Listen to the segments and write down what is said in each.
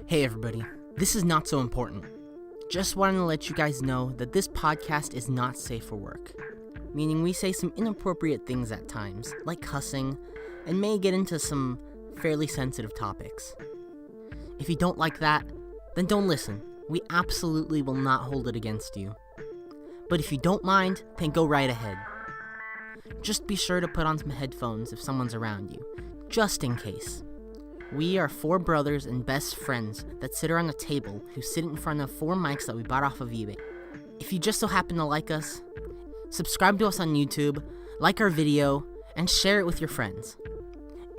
Hey everybody, this is Not So Important. Just wanted to let you guys know that this podcast is not safe for work, meaning we say some inappropriate things at times, like cussing, and may get into some fairly sensitive topics. If you don't like that, then don't listen. We absolutely will not hold it against you. But if you don't mind, then go right ahead. Just be sure to put on some headphones if someone's around you, just in case. We are 4 brothers and best friends that sit around a table who sit in front of 4 mics that we bought off of eBay. If you just so happen to like us, subscribe to us on YouTube, like our video, and share it with your friends.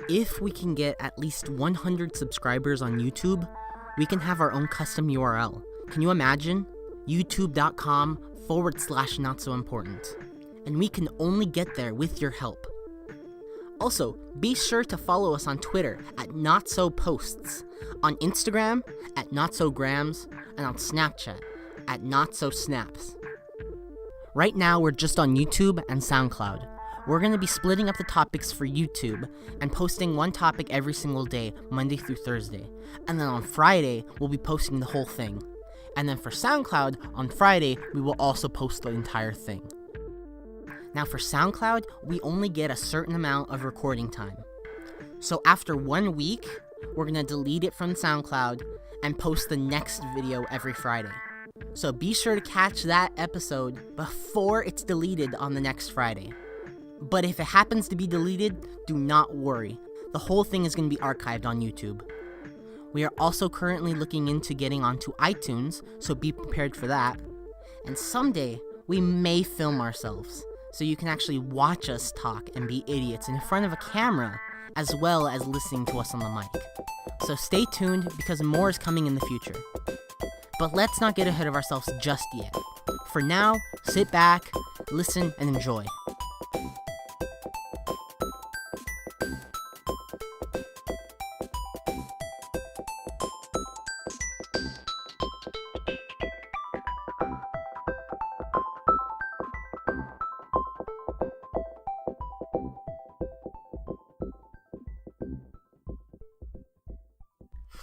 If we can get at least 100 subscribers on YouTube, we can have our own custom URL. Can you imagine? youtube.com/notsoimportant. And we can only get there with your help. Also, be sure to follow us on Twitter at NotSoPosts, on Instagram at NotSoGrams, and on Snapchat at NotSoSnaps. Right now, we're just on YouTube and SoundCloud. We're going to be splitting up the topics for YouTube and posting one topic every single day, Monday through Thursday. And then on Friday, we'll be posting the whole thing. And then for SoundCloud, on Friday, we will also post the entire thing. Now for SoundCloud, we only get a certain amount of recording time. So after 1 week, we're going to delete it from SoundCloud and post the next video every Friday. So be sure to catch that episode before it's deleted on the next Friday. But if it happens to be deleted, do not worry. The whole thing is going to be archived on YouTube. We are also currently looking into getting onto iTunes, so be prepared for that. And someday, we may film ourselves, so you can actually watch us talk and be idiots in front of a camera, as well as listening to us on the mic. So stay tuned, because more is coming in the future. But let's not get ahead of ourselves just yet. For now, sit back, listen, and enjoy.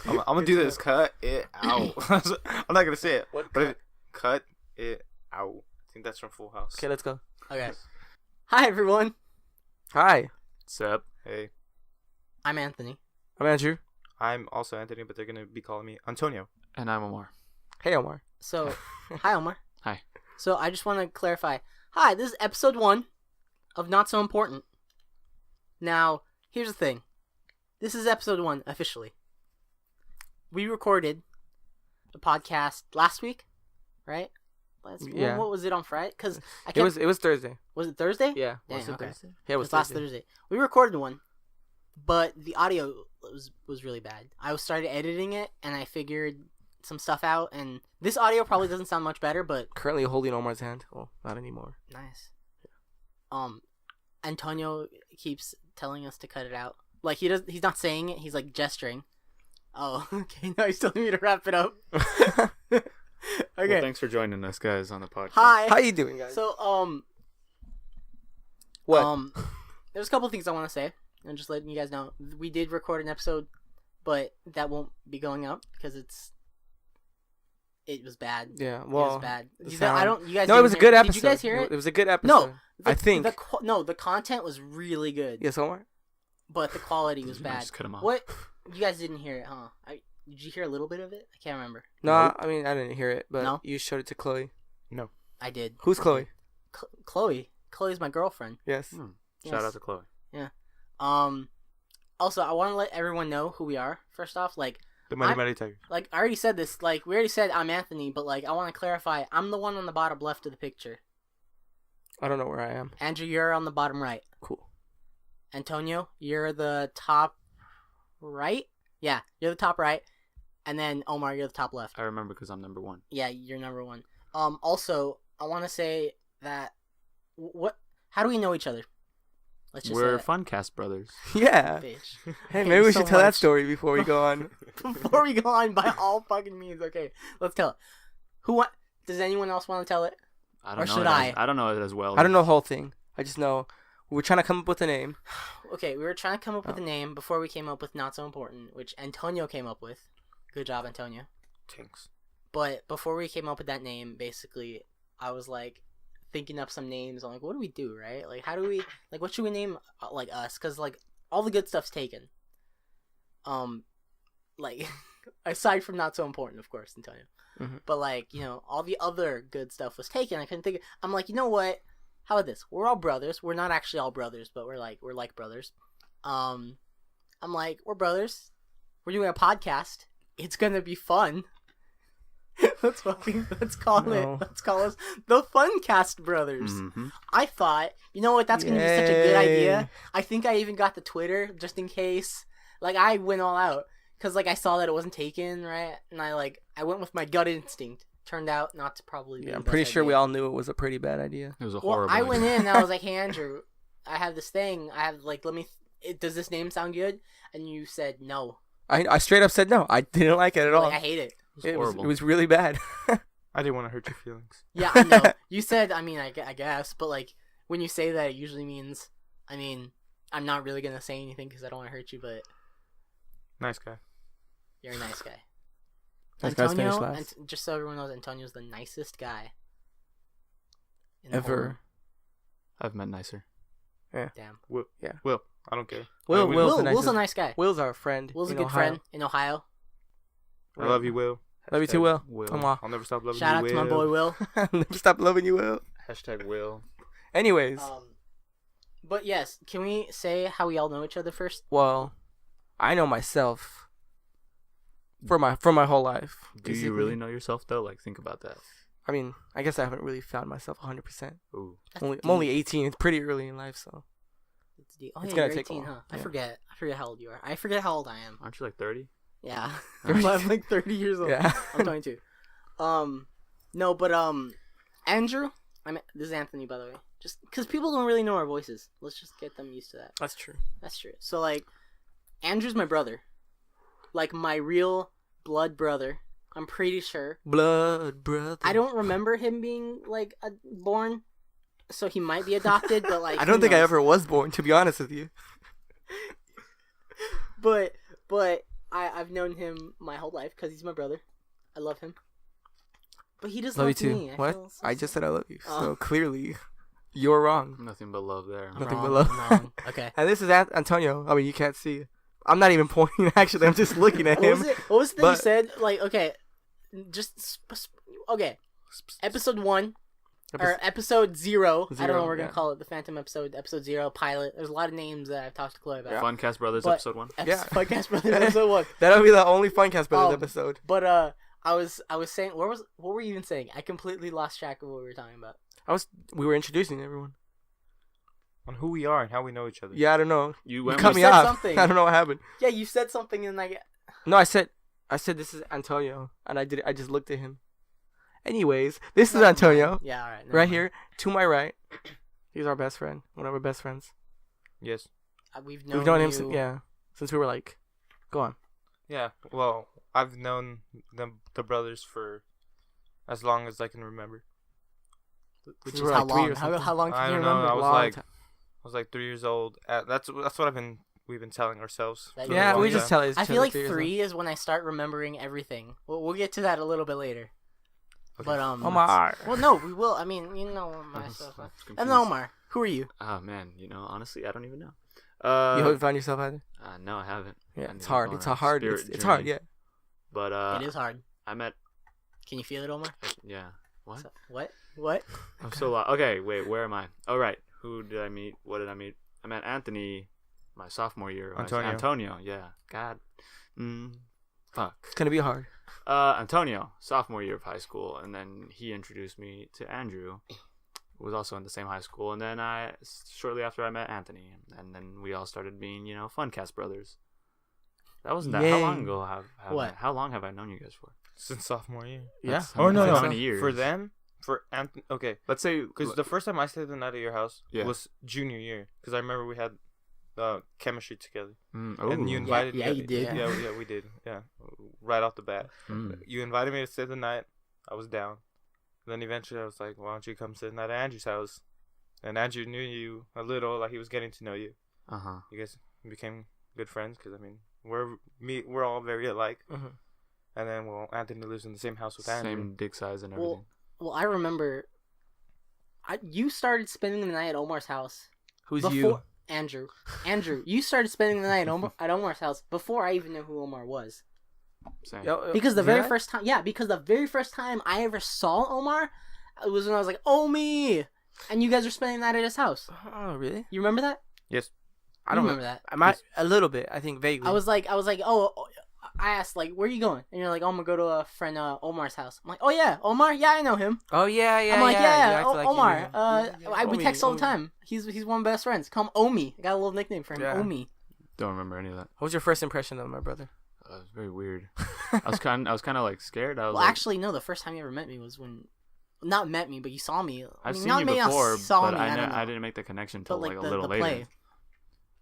I'm gonna do this. Cut it out. I'm not gonna say it. Cut it out. I think that's from Full House. Okay, let's go. Okay. Hi, everyone. Hi, What's up? Hey, I'm Anthony. I'm Andrew. I'm also Anthony, but they're gonna be calling me Antonio. And I'm Omar. Hey, Omar. So, hi, Omar. Hi. So, I just want to clarify. Hi, this is episode 1 of Not So Important. Now, here's the thing. This is episode 1, officially. We recorded the podcast last week, right? Yeah. What was it on Friday? Because It was Thursday. Was it Thursday? Yeah. Dang, Was it okay. Thursday? Yeah, it was last Thursday. Thursday. We recorded one, but the audio was really bad. I started editing it, and I figured some stuff out, and this audio probably doesn't sound much better, but Currently holding Omar's hand. Well, not anymore. nice. Antonio keeps telling us to cut it out. Like he's not saying it. He's like gesturing. Oh, okay. No, you still need me to wrap it up. Okay. Well, thanks for joining us, guys, on the podcast. Hi. How you doing, guys? So, What? There's a couple of things I want to say, and just letting you guys know. We did record an episode, but that won't be going up because it was bad. Yeah. It Well. was bad. the You sound- guys. No, it was a good episode. Did you guys hear it? It was a good episode. No, I think. the content was really good. Yes, Omar. But the quality was I bad. just cut 'em off. What? You guys didn't hear it, huh? Did you hear a little bit of it? I can't remember. No, Nope. I mean I didn't hear it, but No? you showed it to Chloe. No. I did. Who's Chloe? Chloe. Chloe's my girlfriend. Yes. Shout Yes. out to Chloe. Also, I want to let everyone know who we are. First off, The Money I'm- Money Tiger. I already said this. We already said I'm Anthony, but I want to clarify. I'm the one on the bottom left of the picture. I don't know where I am. Andrew, you're on the bottom right. Cool. Antonio, you're the top right. Yeah, you're the top right. And then Omar, you're the top left. I remember because I'm number 1. Yeah, you're number 1. Also, I want to say that how do we know each other? Let's just We're say Funcast brothers. Yeah. that. Bitch. Hey, Thank maybe we you should so tell that much. story before we go on. Before we go on, by all fucking means, okay, let's tell it. Does anyone else want to tell it? I Or don't know. should it I? as- I don't know it as well. I don't know the whole thing. I just know we were trying to come up with a name. Okay, we were trying to come up with a name before we came up with Not So Important, which Antonio came up with. Good job, Antonio. Thanks. But before we came up with that name, basically, I was like thinking up some names. I'm like, what do we do, right? Like, how do we like? What should we name like us? Because like all the good stuff's taken. Like aside from not so important, of course, Antonio. Mm-hmm. But like all the other good stuff was taken. I couldn't think. I'm like, you know what? How about this? We're all brothers. We're not actually all brothers, but we're like brothers. I'm like, we're brothers. We're doing a podcast. It's gonna be fun. Let's call it. Let's call us the Funcast Brothers. Mm-hmm. I thought, you know what? That's gonna be such a good idea. I think I even got the Twitter just in case. Like I went all out because like I saw that it wasn't taken, right? And I went with my gut instinct. Turned out not to probably be. Yeah, the I'm best pretty sure idea. we all knew it was a pretty bad idea. It was a Well, horrible. I went idea. in and I was like, hey Andrew, I have this thing. I have like, does this name sound good? And you said no. I straight up said no. I didn't like it at all. Like, I hate it. It was horrible. It was really bad. I didn't want to hurt your feelings. Yeah, I know. You said, I mean, I guess, but like when you say that, it usually means, I mean, I'm not really gonna say anything because I don't want to hurt you, but Nice guy. you're a nice guy. Nice guys Antonio, finish last. just so everyone knows, Antonio's the nicest guy in the Ever. I've met nicer. whole- Damn. Will. Yeah. Will. I don't care. Will, I, Will's the Will's a nicest. nice guy. Will's our friend. Will's a in good Ohio. friend in Ohio. I love you, Will. Love you too, Will. Will. Come on. I'll never stop loving Shout you, out Will. to my boy Will. Never stop loving you, Will. Hashtag Will. Anyways, But yes, can we say how we all know each other first? well, I know myself for my whole life. Do you basically. really know yourself though? Like, think about that. I mean, I guess I haven't really found myself 100%. Ooh. That's I'm only 18. It's pretty early in life, so It's deep. Oh, It's yeah, gonna you're take a 18, while. huh? I Yeah. forget how old you are. I forget how old I am. Aren't you like 30? Yeah. Right. I'm like 30 years old. yeah. I'm 22. No, but Andrew. This is Anthony, by the way. Just because people don't really know our voices, let's just get them used to that. That's true. That's true. So like, Andrew's my brother, like my real blood brother. I'm pretty sure. Blood brother. I don't remember him being like born, so he might be adopted. But like, I don't who think I knows? ever was born, to be honest with you. But I've known him my whole life because he's my brother. I love him. But he doesn't Love you love too. me. What? feel so I just sad. said I love you. Oh. So clearly, you're wrong. Nothing but love there. I'm Nothing wrong, below. I'm wrong. Okay. And this is Antonio. I mean, you can't see. I'm not even pointing. Actually, I'm just looking at What him. was it? What was it that you But- said? Like, okay, just okay. Episode 1 or episode 0. I don't know Zero, what we're gonna yeah. call it. The Phantom episode, episode 0, pilot. There's a lot of names that I've talked to Chloe about. Yeah. Funcast Brothers But- episode 1. Yeah. Podcast Brothers episode 1. That'll be the only Funcast Brothers Um, episode. But I was saying, what were you even saying? I completely lost track of what we were talking about. We were introducing everyone. On who we are and how we know each other. Yeah, I don't know. You You went cut with me said off. something. I don't know what happened. Yeah, you said something and No, I said this is Antonio, and I just looked at him. Anyways, this is Antonio, Yeah, all right. never right mind. here to my right. He's our best friend, one of our best friends. Yes. We've known, We've known him you- since we were like, go on. Yeah. Well, I've known the brothers for as long as I can remember. Which We is were how like 3 long? or something. How long I can you don't know, remember? I was Long like- time. I was like 3 years old. That's what we've been telling ourselves. That for a Yeah, long we just time. tell each I other feel like 3 years old. 3 is when I start remembering everything. We'll get to that a little bit later. Okay. But Omar. well, no, we will. I mean, you know myself. I'm And confused. Omar, who are you? Oh man, honestly, I don't even know. You haven't found yourself either? No, I haven't. I Yeah, need it's to hard. go It's on a hard. spirit It's hard. journey. Yeah. But It is hard. I met. Can you feel it, Omar? Yeah. What? What? What? I'm so lost. Okay, wait. Where am I? Oh right. Who did I meet? What did I meet? I met Anthony, my sophomore year. Antonio. Yeah. God. Fuck. It's gonna be hard. Antonio, sophomore year of high school, and then he introduced me to Andrew, who was also in the same high school, and then shortly after I met Anthony, and then we all started being, Funcast Brothers. That wasn't that. How Yay. long ago What? how long have I known you guys for? Since sophomore year. Yeah. That's- Oh no, How no. many years? For them, for Anthony. Okay, Let's say because the first time I stayed the night at your house Yeah. was junior year. Because I remember we had chemistry together, oh, and you invited Yeah, me. you did. Yeah, we did. Yeah, right off the bat. Mm. You invited me to stay the night. I was down. Then eventually I was like, why don't you come sit the night at Andrew's house? And Andrew knew you a little, like he was getting to know you. Uh-huh. You guys became good friends because I mean we're all very alike. Mhm. And then, well, Anthony lives in the same house with Andrew. Same dick size and everything. Well, I remember. You started spending the night at Omar's house. Who's before, you? Andrew. Andrew, you started spending the night at Omar's house before I even knew who Omar was. Same. Because the very first time I ever saw Omar, it was when I was like, "Omi," and you guys were spending that at his house. Oh, really? You remember that? Yes. I don't remember that. I might a little bit. I think vaguely. I was like, oh. I asked, like, where are you going? And you're like, oh, I'm going to go to a friend Omar's house. I'm like, oh, yeah, Omar? Yeah, I know him. Oh, yeah. I'm like, yeah, You act like you Omar. knew him. We Omi, text all the Omi. time. He's one of my best friends. Call him Omi. I got a little nickname for him, Yeah. Omi. Don't remember any of that. What was your first impression of my brother? It was very weird. I was kind of like scared. I was Well, like, actually, no, the first time you ever met me was when... Not met me, but you saw me. I've seen not you maybe before, saw but me, don't know. I didn't make the connection till But, like, a the little later. play.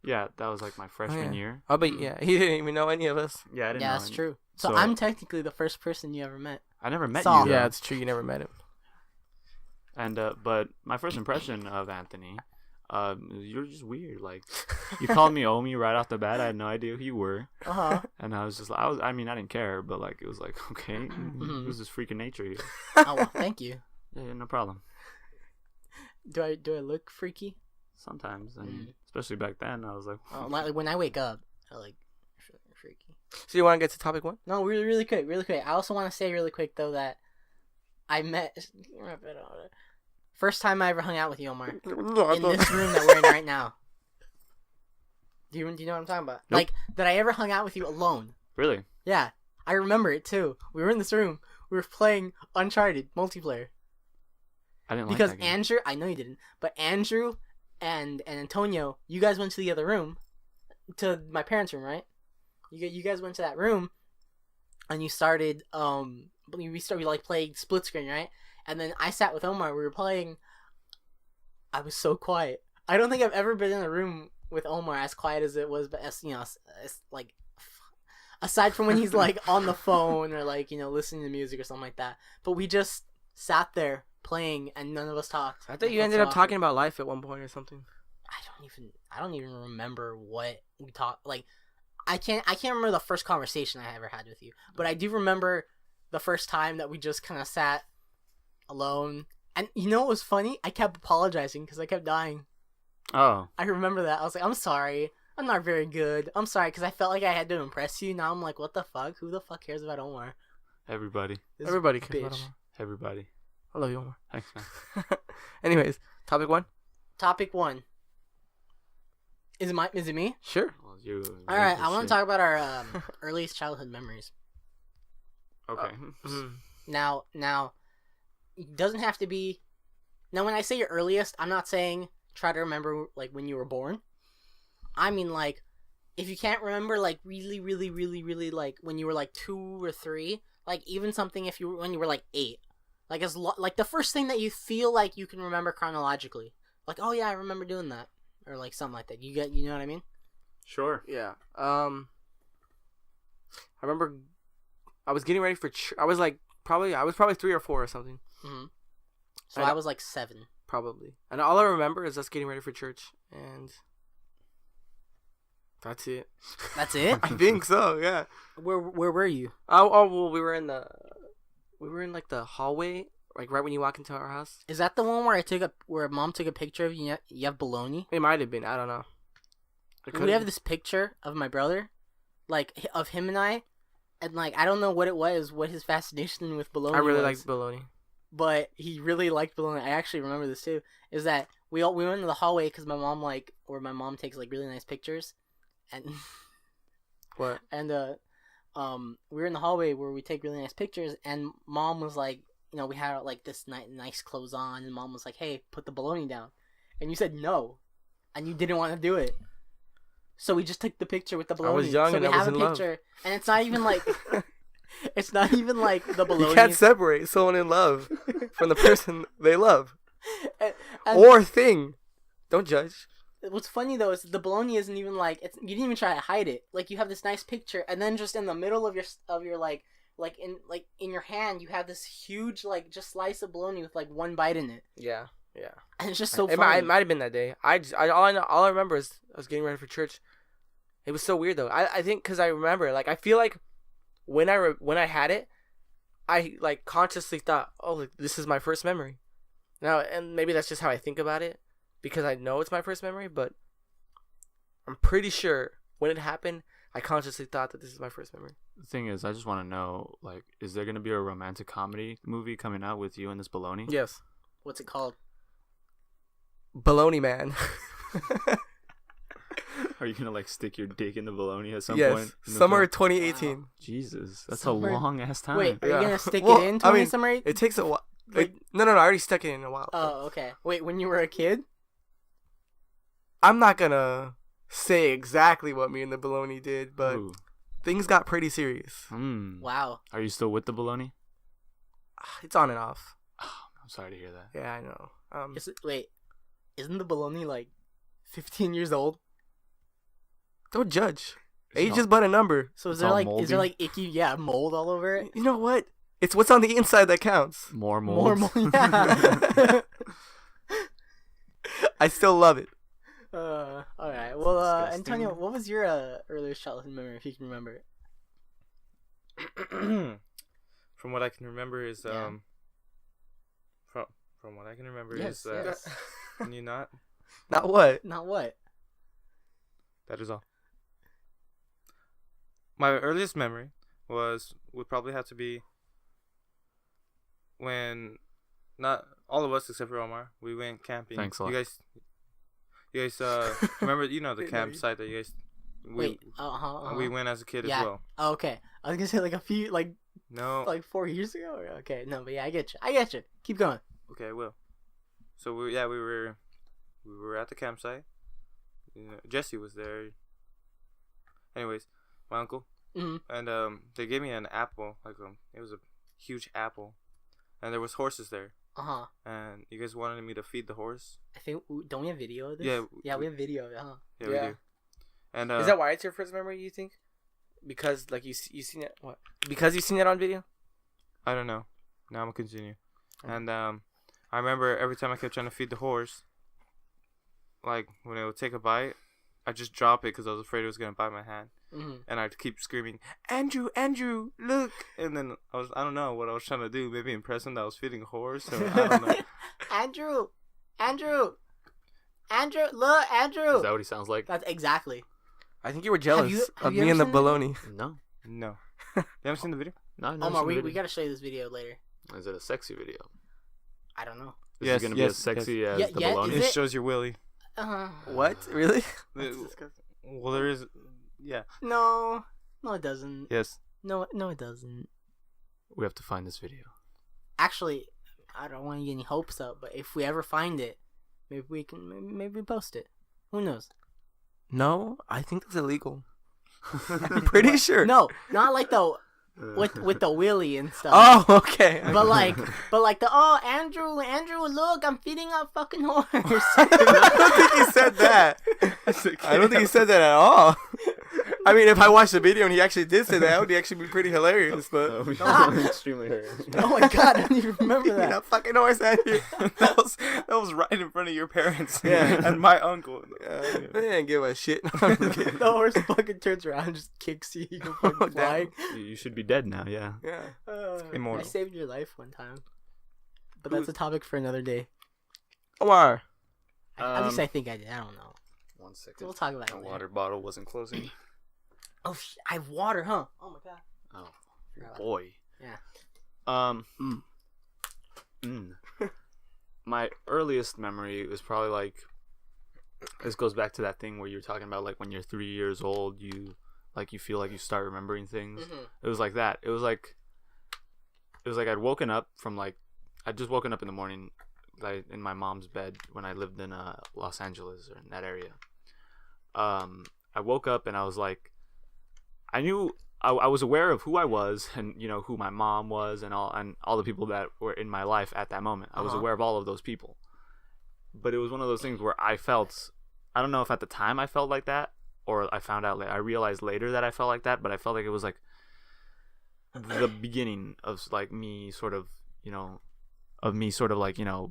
Yeah, that was like my freshman yeah. year. Oh, but yeah, he didn't even know any of us. Yeah, I didn't Yeah, know that's any- true. So, So- I'm technically the first person you ever met. I never met Saw. you. Yeah, though. it's true. You never met him. And but my first impression of Anthony, you're just weird. Like you called me Omi right off the bat. I had no idea who you were, Uh-huh. and I was just like, I mean, I didn't care, but like it was like, okay, who's this freaking nature here? Oh, well, thank you. Yeah, no problem. Do I look freaky? Sometimes, and especially back then, I was like, Like when I wake up, I like freaky. So you want to get to topic one? No, really quick. I also want to say really quick though that I met first time I ever hung out with you, Omar, in this room that we're in right now. Do you know what I'm talking about? Nope. Like that I ever hung out with you alone? really? Yeah, I remember it too. We were in this room. We were playing Uncharted multiplayer I didn't like because that game. Andrew. I know you didn't, but Andrew and Antonio, you guys went to the other room, to my parents' room, right? You guys went to that room, and you started we like playing split screen, right? And then I sat with Omar. We were playing. I was so quiet. I don't think I've ever been in a room with Omar as quiet as it was, but as like aside from when he's like on the phone or like listening to music or something like that. But we just sat there playing and none of us talked. I thought you ended up talking about life at one point or something. I don't even remember what we talked. Like, I can't remember the first conversation I ever had with you, but I do remember the first time that we just kind of sat alone. And you know what was funny? I kept apologizing because I kept dying. Oh, I remember that. I was like, I'm sorry. I'm not very good. I'm sorry because I felt like I had to impress you. Now I'm like, what the fuck? Who the fuck cares about Omar? everybody, This Everybody cares about bitch. Omar. everybody. I love you, Omar. Thanks, man. Anyways, topic one? Topic 1. Is it me? Sure. Well, you. All right. I want to talk about our earliest childhood memories. Okay. Now, it doesn't have to be. Now, when I say your earliest, I'm not saying try to remember like when you were born. I mean like, if you can't remember like really, really, really, really like when you were like 2 or 3, like even something when you were like 8, like like the first thing that you feel like you can remember chronologically, like oh yeah, I remember doing that, or like something like that. You know what I mean? Sure. Yeah. I remember I was getting ready for I was probably 3 or 4 or something. Mm-hmm. So I I was like 7. Probably. And all I remember is us getting ready for church, and that's it. That's it? I think so. Yeah. Where were you? Well, we were in like the hallway, like right when you walk into our house. Is that the one where Mom took a picture of you? You have baloney. It might have been. I don't know. We have this picture of my brother, like of him and I, and like I don't know what it was, what his fascination with baloney. I really was, like bologna. but he really liked baloney. I actually remember this too. Is that we went into the hallway because my mom takes like really nice pictures, and What? and we were in the hallway where we take really nice pictures, and Mom was like, we had like this nice clothes on, and Mom was like, hey, put the baloney down, and you said no, and you didn't want to do it. So we just took the picture with the baloney. I was young so and we I was have in a love. picture, and it's not even like it's not even like the baloney. You can't separate someone in love from the person they love and or thing. Don't judge. what's funny though is the baloney isn't even like you didn't even try to hide it. Like you have this nice picture, and then just in the middle of your like in your hand you have this huge like just slice of baloney with like one bite in it. Yeah. And it's just so It funny. might have been that day. All I remember is I was getting ready for church. It was so weird though. I think because I remember, like, I feel like when I had it, I like consciously thought, oh, like, this is my first memory. Now, and maybe that's just how I think about it because I know it's my first memory, but I'm pretty sure when it happened, I consciously thought that this is my first memory. The thing is, I just want to know, like, is there gonna be a romantic comedy movie coming out with you and this baloney? Yes. What's it called? Baloney Man. Are you gonna like stick your dick in the baloney at some Yes. point? Summer 2018. Wow. Jesus, that's Summer- a long ass time. Wait, are Yeah. you gonna stick Well, it in I mean, summer? It takes a while. Like- No, I already stuck it in a while. Oh, okay. Wait, when you were a kid? I'm not gonna say exactly what me and the baloney did, but Ooh. things got pretty serious. Wow. Are you still with the baloney? It's on and off. I'm sorry to hear that. Yeah, I know. Wait, isn't the baloney like 15 years old? Don't judge. It's Age all- is but a number. So It's is there all like is there moldy? like icky mold all over it? You know what? It's what's on the inside that counts. More More molds. mold. Yeah. I still love it. All right. Well, Disgusting. Antonio, what was your earliest childhood memory, if you can remember it? From what I can remember is Yeah. from what I can remember Yes, is yes. can you not? Not what? Not what? That is all. My earliest memory would probably have to be when not all of us except for Omar, we went camping. Thanks a lot. You guys remember the No, campsite that you guys Wait. we went as a kid Yeah. as well. Oh, okay. I was gonna say like a few like No. 4 years ago. Okay. No, but yeah, I get you. Keep going. Okay, I will. So we were at the campsite. Jesse was there. Anyways, my uncle Mhm. and they gave me an apple, like it was a huge apple, and there was horses there, and you guys wanted me to feed the horse. I think don't we have video of this? Yeah, Yeah, we have video of it, huh? Yeah, Yeah. we do. And Is that why it's your first memory? You think? Because like you seen it what? Because you seen it on video? I don't know. Now I'm gonna continue. Okay. And I remember every time I kept trying to feed the horse, like when it would take a bite, I just drop it because I was afraid it was gonna bite my hand. Mm-hmm. And I'd keep screaming, Andrew, look! And then I don't know what I was trying to do. Maybe impress him that I was feeding a horse. Or I don't know. Andrew, look, Andrew. Is that what he sounds like? That's exactly. I think you were jealous have of you me ever and the seen baloney. No. No. You haven't seen the video? No, I've never Omar, seen the we video. gotta show you this video later. Is it a sexy video? I don't know. Is Yes, it gonna be yes, as sexy as Yeah, the yeah, baloney? Is It it? shows your willy. What? Really? Well, there is. Yeah. No, it doesn't. Yes. No, it doesn't. We have to find this video. Actually, I don't want to get any hopes up, but if we ever find it, maybe we can maybe post it. Who knows? No, I think that's illegal. I'm pretty sure. No, not like the with the wheelie and stuff. Oh, okay. But like the Andrew, look, I'm feeding a fucking horse. I don't think he said that. I don't think he said that at all. I mean, if I watched the video and he actually did say that would actually be pretty hilarious. But extremely hurt. Oh my god, I don't even remember feeding a that. fucking horse at you. that was right in front of your parents. Yeah. And my uncle. They didn't give a shit. I'm just kidding. The horse fucking turns around and just kicks you. You go fucking Oh, damn. flying. You should be dead now, yeah. Yeah. I Immortal. saved your life one time. But that's a topic for another day. Omar. At least I think I did. I don't know. 1 second. We'll talk about it My later. water bottle wasn't closing. Oh, I have water, huh? Oh my god. Oh, Forgot about boy. Yeah. My earliest memory was probably like, this goes back to that thing where you were talking about like when you're 3 years old, you feel like you start remembering things. Mhm. It was like that. It was like I'd woken up from I'd just woken up in the morning, like in my mom's bed when I lived in Los Angeles or in that area. I woke up and I was like, I knew I was aware of who I was and who my mom was and all the people that were in my life at that moment. I was aware of all of those people, but it was one of those things where I don't know if at the time I felt like that or I found out I realized later that I felt like that, but I felt like it was like the beginning of like me sort of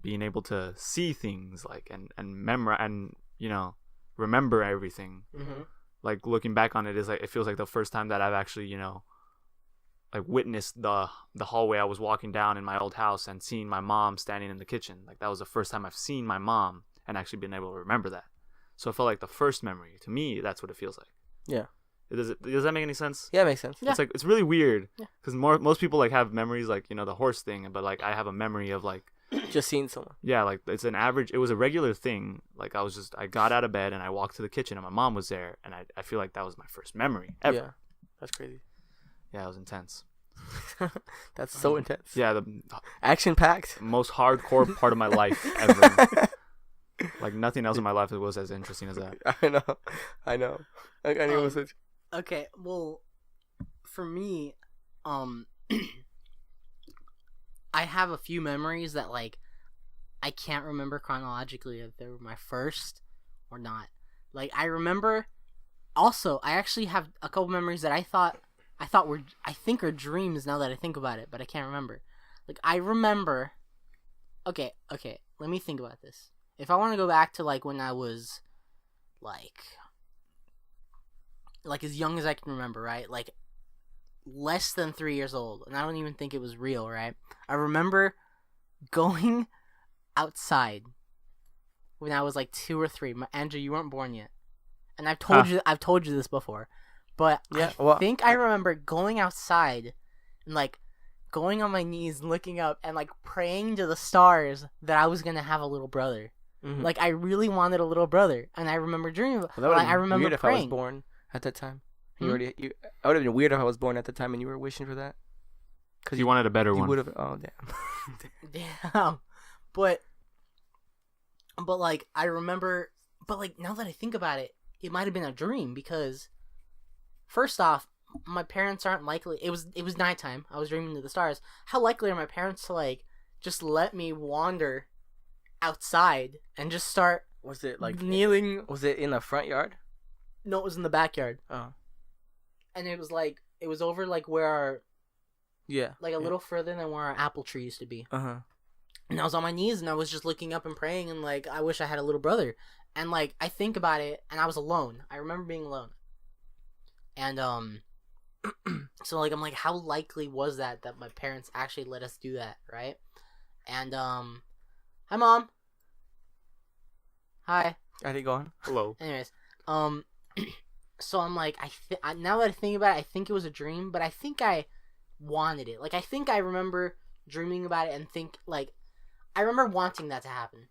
being able to see things like and memorize and remember everything. Mm-hmm. Like looking back on it is like it feels like the first time that I've actually like witnessed the hallway I was walking down in my old house and seeing my mom standing in the kitchen. Like that was the first time I've seen my mom and actually been able to remember that. So it felt like the first memory. To me, that's what it feels like. Yeah. Does that make any sense? Yeah, it makes sense. Yeah. It's like it's really weird Yeah. because most people like have memories like the horse thing, but like I have a memory of like Just seeing someone. yeah, like it's an average. It was a regular thing. Like I got out of bed and I walked to the kitchen and my mom was there, and I feel like that was my first memory ever. Yeah, that's crazy. Yeah, it was intense. That's so intense. Yeah, the Action packed. most hardcore part of my life ever. Like nothing else in my life was as interesting as that. I know. I knew it was such. Okay, well, for me, I have a few memories that like I can't remember chronologically if they were my first or not. Like I remember. Also, I actually have a couple memories that I think are dreams now that I think about it, but I can't remember. Like I remember. Okay. Let me think about this. If I want to go back to like when I was like as young as I can remember, right? Like less than 3 years old, and I don't even think it was real, right? I remember going outside when I was like 2 or 3. Andrew, you weren't born yet, and I've told you this before, but Yeah, I think I remember going outside and like going on my knees, looking up, and like praying to the stars that I was gonna have a little brother. Mm-hmm. Like I really wanted a little brother, and I remember dreaming. Well, that would have I been remember weird if I praying. was born at that time. Hmm? I would have been weird if I was born at the time and you were wishing for that. Because you wanted a better You one. would have. Oh damn. Damn. But like I remember, but like now that I think about it, it might have been a dream because first off, my parents aren't likely. It was nighttime. I was dreaming to the stars. How likely are my parents to like just let me wander outside and just start Was it like kneeling? Was it in the front yard? No, it was in the backyard, Oh. and it was over like where our Yeah. like a little further than where our apple tree used to be. Uh huh. And I was on my knees and I was just looking up and praying and like I wish I had a little brother. And like I think about it and I was alone. I remember being alone. And so like I'm like how likely was that my parents actually let us do that, right? And hi mom. Hi. Are they going? Hello. Anyways, so I'm like now that I think about it, I think it was a dream, but I think I wanted it. Like I think I remember dreaming about it and think like I remember wanting that to happen.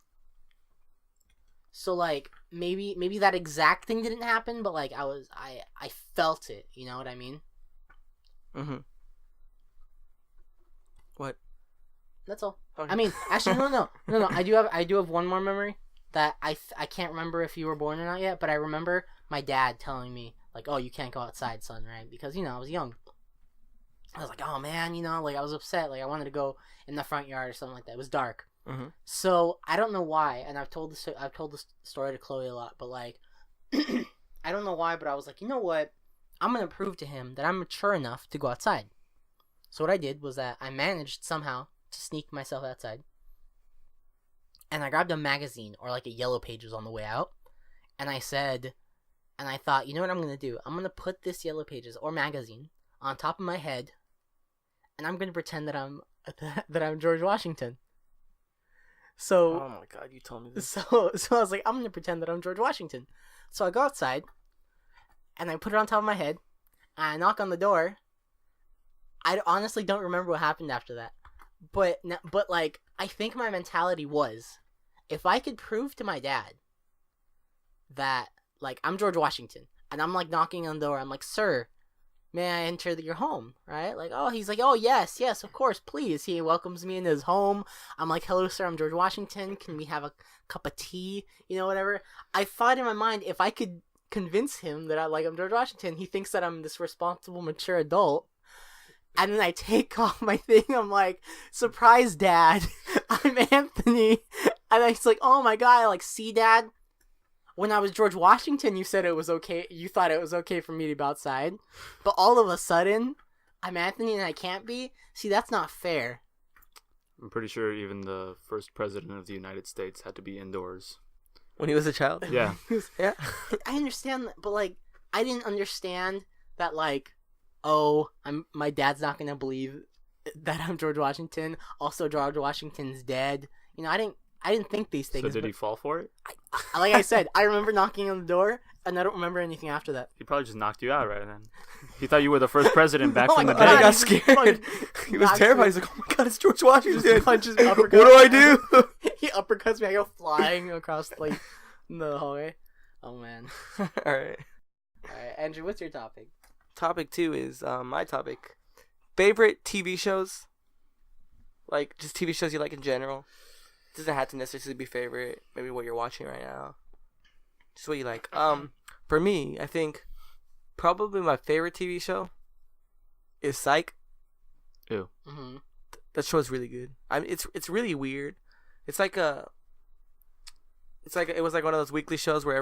So like maybe that exact thing didn't happen, but like I felt it. You know what I mean? Mm-hmm. What? That's all. Okay. I mean, actually, no. I do have one more memory that I can't remember if you were born or not yet, but I remember my dad telling me like, "Oh, you can't go outside, son," right? Because I was young. I was like, "Oh man," like I was upset. Like I wanted to go in the front yard or something like that. It was dark. Mm-hmm. So I don't know why, and I've told this story to Chloe a lot, but like I don't know why, but I was like, you know what? I'm gonna prove to him that I'm mature enough to go outside. So what I did was that I managed somehow to sneak myself outside, and I grabbed a magazine or like a Yellow Pages on the way out, and I thought, you know what I'm gonna do? I'm gonna put this Yellow Pages or magazine on top of my head, and I'm gonna pretend that I'm George Washington. So, Oh my god, you told me this. so I was like, I'm gonna pretend that I'm George Washington. So I go outside, and I put it on top of my head, and I knock on the door. I honestly don't remember what happened after that, but like I think my mentality was, if I could prove to my dad that like I'm George Washington, and I'm like knocking on the door, I'm like, "Sir, may I enter your home?" Right? Like, oh, he's like, "Oh, yes, of course, please." He welcomes me in his home. I'm like, "Hello, sir, I'm George Washington. Can we have a cup of tea?" Whatever. I thought in my mind, if I could convince him that I'm George Washington, he thinks that I'm this responsible, mature adult. And then I take off my thing. I'm like, "Surprise, Dad. I'm Anthony." And then he's like, "Oh my god, like, see, Dad? When I was George Washington, you said it was okay. You thought it was okay for me to be outside. But all of a sudden, I'm Anthony and I can't be? See, that's not fair." I'm pretty sure even the first president of the United States had to be indoors. When he was a child? Yeah. Yeah. I understand that, but, like, I didn't understand that, like, oh, my dad's not gonna believe that I'm George Washington. Also, George Washington's dead. You know, I didn't think these things. So did he fall for it? Like I said, I remember knocking on the door, and I don't remember anything after that. He probably just knocked you out right then. He thought you were the first president back Oh from my the God, I dead. got he's just fucking scared. He was knocks terrified. me. He's like, "Oh my God, it's George Washington." Punches what me, uppercuts do I do? He uppercuts me. I go flying across like the hallway. Oh man. All right. All right, Andrew, what's your topic? Topic 2 is my topic. Favorite TV shows. Like, just TV shows you like in general. Doesn't have to necessarily be favorite. Maybe what you're watching right now. Just what you like. For me, I think probably my favorite TV show is Psych. Ew. Mm-hmm. That show is really good. It's really weird. It was like one of those weekly shows where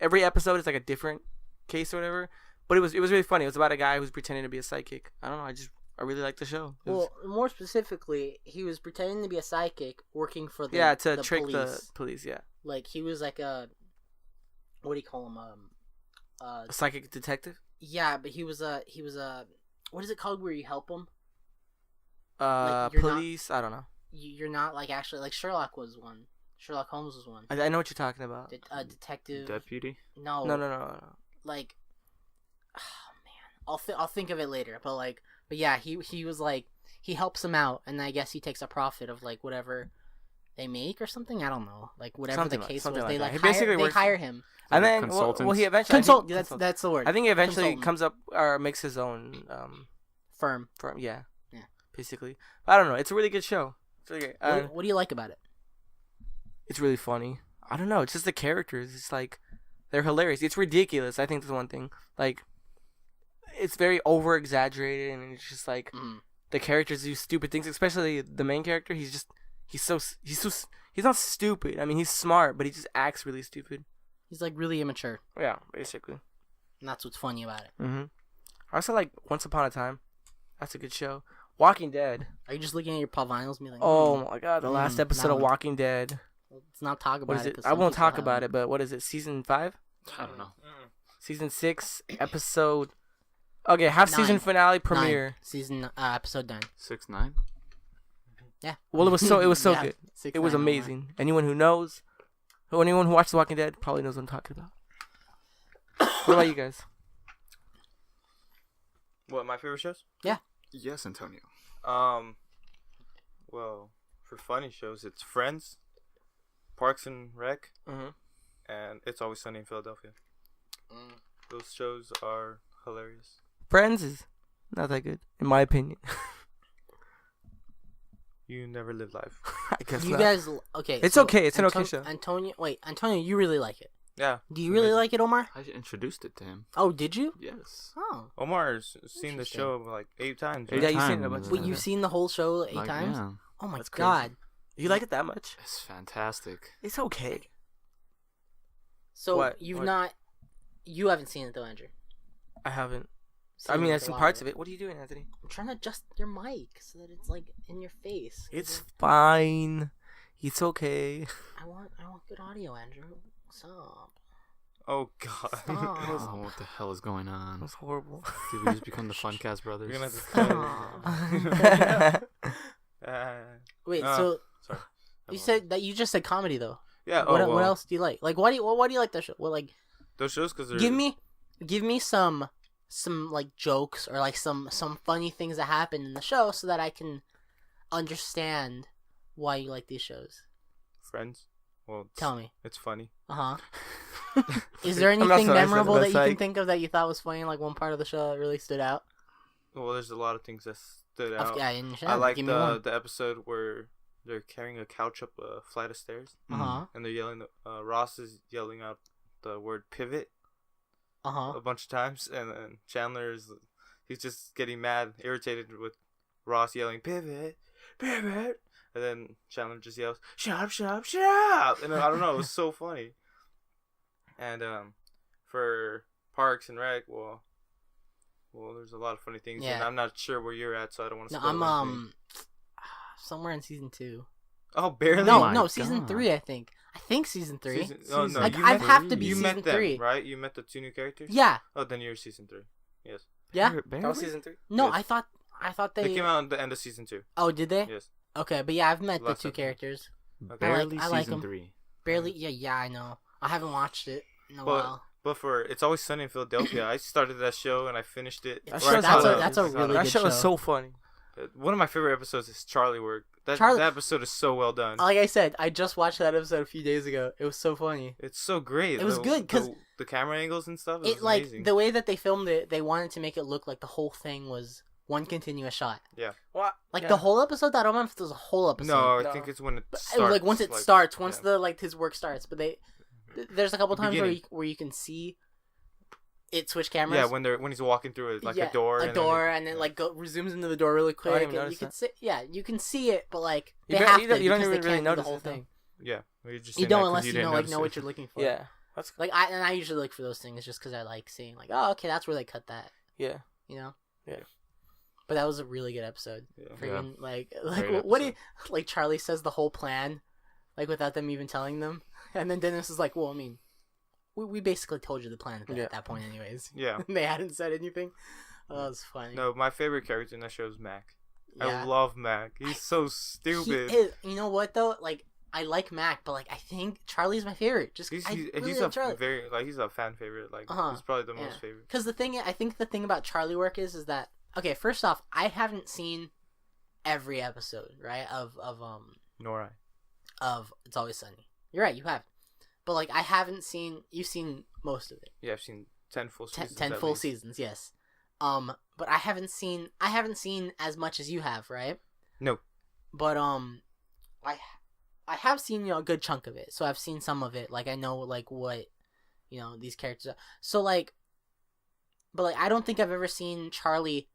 every episode is like a different case or whatever. But it was really funny. It was about a guy who's pretending to be a psychic. I don't know. I really like the show. Well, more specifically, he was pretending to be a psychic working for the to the trick police. the police. Yeah, Like he was like a what do you call him? a psychic detective. Yeah, but he was a what is it called where you help him? Like, you're Police. I don't know. You're not like actually like Sherlock was one. Sherlock Holmes was one. I know what you're talking about. Detective. Deputy? No. No. Like, oh man, I'll think of it later. But yeah, he was like he helps him out, and I guess he takes a profit of like whatever they make or something. I don't know, like whatever Something the like- case something was. like They that. like He basically works- hire him. And Like then, well, he eventually Consult. Consult. That's the word. I think he eventually Consultant. comes up or makes his own Firm. firm. Yeah. Yeah. Basically, I don't know. It's a really good show. It's really good. What do you like about it? It's really funny. I don't know. It's just the characters. It's like they're hilarious. It's ridiculous. I think that's one thing. Like, it's very over exaggerated, and it's just like the characters do stupid things. Especially the main character. He's not stupid. I mean, he's smart, but he just acts really stupid. He's like really immature, Yeah, basically. and that's what's funny about it. I also like Once Upon a Time. That's a good show. Walking Dead. Are you just looking at your Paul Vinyls and be like, Oh my God, the last that episode of one. Walking Dead. let's not talk about What is it? 'cause I some won't people talk haven't. about it, but what is it? Season 5? I don't know. Season 6, episode. Okay, half season 9. finale 9. premiere. Season episode 9. 6'9"? Yeah. Well, it was so Yeah, good. 6, It was 9, amazing. Anyone who watches Walking Dead probably knows what I'm talking about. What about you guys? What, my favorite shows? Yes, Antonio. Well, for funny shows, it's Friends, Parks and Rec, Mm-hmm. and It's Always Sunny in Philadelphia. Those shows are hilarious. Friends is not that good, in my opinion. You never live life. I guess You not. guys, okay. It's so okay. It's an okay show. Antonio, you really like it. Yeah. Do you really Amazing. like it, Omar? I introduced it to him. Oh, did you? Yes. Oh. Omar's seen the Interesting. show like 8 times. Yeah, right? you've seen it a bunch of Wait, times. you've seen the whole show 8 Like, times? Yeah. Oh my That's crazy. god. You like it that much? It's fantastic. It's okay. So What? you What? haven't seen it though, Andrew. I haven't. Seen I mean, like, I've a seen lot parts of it. What are you doing, Anthony? I'm trying to adjust your mic so that it's like in your face. It's fine. It's okay. I want good audio, Andrew. Stop. Oh, God. Stop. Oh, what the hell is going on? That's horrible. Did we just become the Funcast brothers? You're going to have Stop. to Wait, Uh, so sorry. you said that you just said comedy though. Yeah, What else do you like? Like, why do you like that show? Well, like, Those shows, because they're... give me some like jokes or like some funny things that happen in the show so that I can understand why you like these shows. Friends. Well, Tell me. It's funny. Uh huh. Is there I'm not anything so nice memorable about that you can Psych. think of that you thought was funny? Like one part of the show that really stood out? Well, there's a lot of things that stood out. Yeah, in I like give me one. the episode where they're carrying a couch up a flight of stairs, Uh huh. and they're yelling. Ross is yelling out the word pivot Uh huh. a bunch of times, and then he's just getting mad, irritated with Ross yelling pivot, pivot, and then Chandler just yells shut up, shut up, shut up, and I don't know, it was so funny. And for Parks and Rec, well, there's a lot of funny things, and Yeah. I'm not sure where you're at, so I don't want to. No, I'm somewhere in season 2. Oh, barely. my No, season God. 3. I think season 3. Oh no, Like, you I'd met, have to be you season met them, 3. right? You met the 2 new characters. Yeah. Oh, then you're season 3. Yes. Yeah? That was season 3. No, Yes. I thought They came out at the end of season 2. Oh, did they? Yes. Okay, but yeah, I've met the Last 2 episode. characters. Barely I like season 'em. 3. Barely. Yeah, I know. I haven't watched it in a But while. but for It's Always Sunny in Philadelphia, I started that show and I finished it. That's right that's caught a- up. that's a Caught really up. That good show is show. so funny. One of my favorite episodes is Charlie Work. That episode is so well done. Like I said, I just watched that episode a few days ago. It was so funny. It's so great. It was good 'cause the camera angles and stuff. It Was like amazing. the way that they filmed it, they wanted to make it look like the whole thing was one continuous shot. What? Like Yeah. the whole episode. I don't know if it was a whole episode. No, I No. think it's when it But, starts. like once it starts, once yeah. the like his work starts. But there's a couple times Beginning. where you can see it switch cameras. Yeah, when he's walking through it, like a door. and then it like resumes into the door really quick. even And you notice can that. see, you can see it, but like You they don't- have you to. don't- you don't because even they really can't do the notice whole it, though. thing. Yeah, you're just You saying that don't 'cause unless you you didn't know notice know what it. you're looking for. Yeah. That's Like I usually look for those things just because I like seeing like, oh, okay, that's where they cut that. yeah. You know. Yeah. But that was a really good episode. Yeah. Freaking like Great what do you, episode. like Charlie says the whole plan, like without them even telling them, and then Dennis is like, well, I mean, we basically told you the plan at that point, anyways. Yeah. They hadn't said anything. Oh, that was funny. No, my favorite character in that show is Mac. Yeah. I love Mac. He's so He stupid. is, you know what though? Like I like Mac, but like I think Charlie's my favorite. Just He's I he's, really he's like a Charlie. he's a fan favorite. Like Uh-huh. he's probably the Yeah. most favorite. Because I think the thing about Charlie work is that okay. First off, I haven't seen every episode, right? Of Nor I. It's Always Sunny. You're right, you have. But like I haven't seen. You've seen most of it. Yeah, I've seen 10 full seasons. 10 at full least. seasons, yes. But I haven't seen as much as you have, right? No. But I have seen a good chunk of it. So I've seen some of it. Like I know like what these characters are. So like but like I don't think I've ever seen Charlie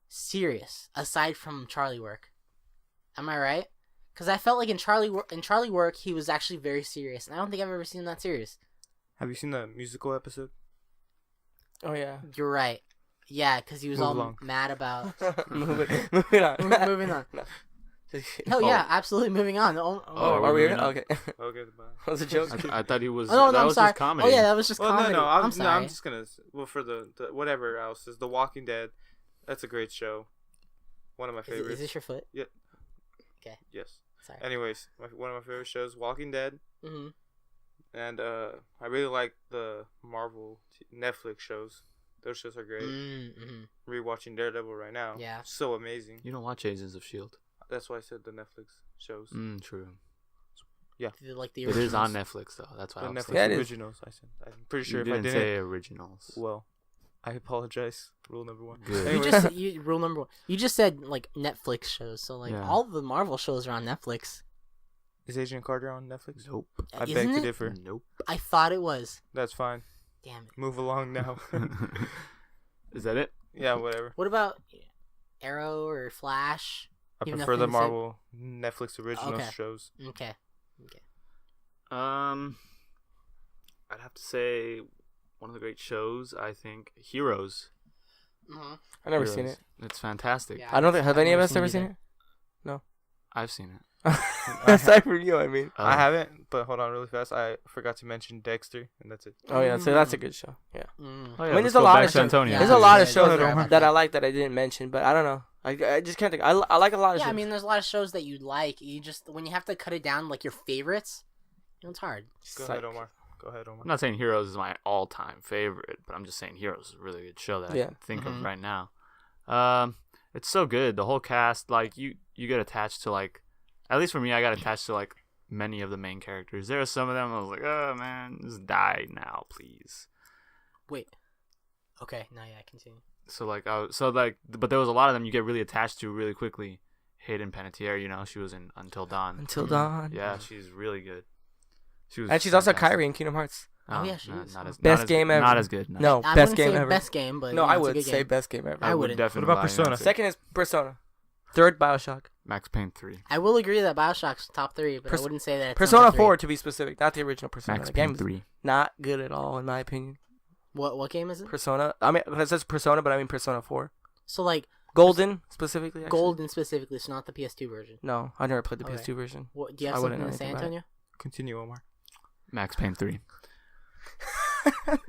serious aside from Charlie work. Am I right? Cuz I felt like in Charlie work he was actually very serious, and I don't think I've ever seen him that serious. Have you seen the musical episode? Oh yeah. You're right. Yeah, cuz he was Move all along. mad about moving on. Moving on. No. Oh yeah, absolutely. Moving on. Oh, are are we we? moving on? Okay. Okay, bye. That was a joke. I thought he was. Oh no, that I'm was sorry. just comedy. Oh yeah, that was just Well, comedy. no, I'm sorry. I'm just gonna. Well, for the whatever else is The Walking Dead. That's a great show. One of my favorites. Is this your foot? Yes. Sorry. Anyways, one of my favorite shows, Walking Dead, Mm-hmm. and I really like the Marvel Netflix shows. Those shows are great. Mm-hmm. Rewatching Daredevil right now. Yeah. So amazing. You don't watch Agents of Shield. That's why I said the Netflix shows. True. Like the It originals. is on Netflix though. That's why The I was Netflix thinking. Yeah, it is. originals. I said. I'm pretty sure You if I didn't didn't. say originals. Well, I apologize. Rule number 1. Good. You Anyways, just rule number 1. You just said like Netflix shows, so like Yeah. all the Marvel shows are on Netflix. is Agent Carter on Netflix? Nope. I beg Isn't to it? differ. Nope. I thought it was. That's fine. Damn it. Move along now. Is that it? Yeah, whatever. What about Arrow or Flash? I Even prefer the nothing to say- Marvel Netflix original Okay. shows. Okay. I'd have to say one of the great shows. I think Heroes. Mm-hmm. I've never seen Heroes. it. It's fantastic. Yeah. I don't think. Have I've any of never us seen ever it seen either. it? I've seen it. Aside from you, I mean. I haven't, but hold on really fast. I forgot to mention Dexter, and that's it. Oh yeah, so that's a good show. Yeah. Mm. Oh, I mean, let's there's a go lot back of to shows. Antonio. Yeah, There's a lot of yeah, shows yeah, yeah. that I like that I didn't mention, but I don't know. I just can't think. I like a lot of Yeah, shows. I mean, there's a lot of shows that you like. You just when you have to cut it down, like your favorites, it's hard. Go Psych. ahead, Omar. Go ahead, Omar. I'm not saying Heroes is my all-time favorite, but I'm just saying Heroes is a really good show that I Yeah. can think Mhm. of right now. It's so good. The whole cast, like you get attached to like, at least for me, I got attached to like many of the main characters. There are some of them I was like, oh man, just die now, please. Wait. Okay. Now yeah, continue. So like but there was a lot of them you get really attached to really quickly. Hayden Panettiere, she was in Until Dawn. Until Dawn. Yeah, she's really good. She was And she's also fantastic. Kyrie in Kingdom Hearts. Oh, yeah, she is. Not as, Best not as, game ever. Not as good. No, I best wouldn't game say ever. best game, but No, you know, I it's a would good say game. best game ever. I would wouldn't. definitely. What about buy Persona? Max- Second is Persona. Third, Bioshock. Max Payne 3. I will agree that Bioshock's top 3, but I wouldn't say that it's Persona number 4 3. to be specific, not the original Persona. Max The game Payne is 3. not good at all in my opinion. What game is it? Persona. I mean, it says Persona, but I mean Persona 4. So like Golden specifically. Actually. Golden specifically, so not the PS2 version. No, I never played the Okay. PS2 version. What do you have I wouldn't something know to say, anything about it. Antonio? Continue, Omar. Max Payne 3.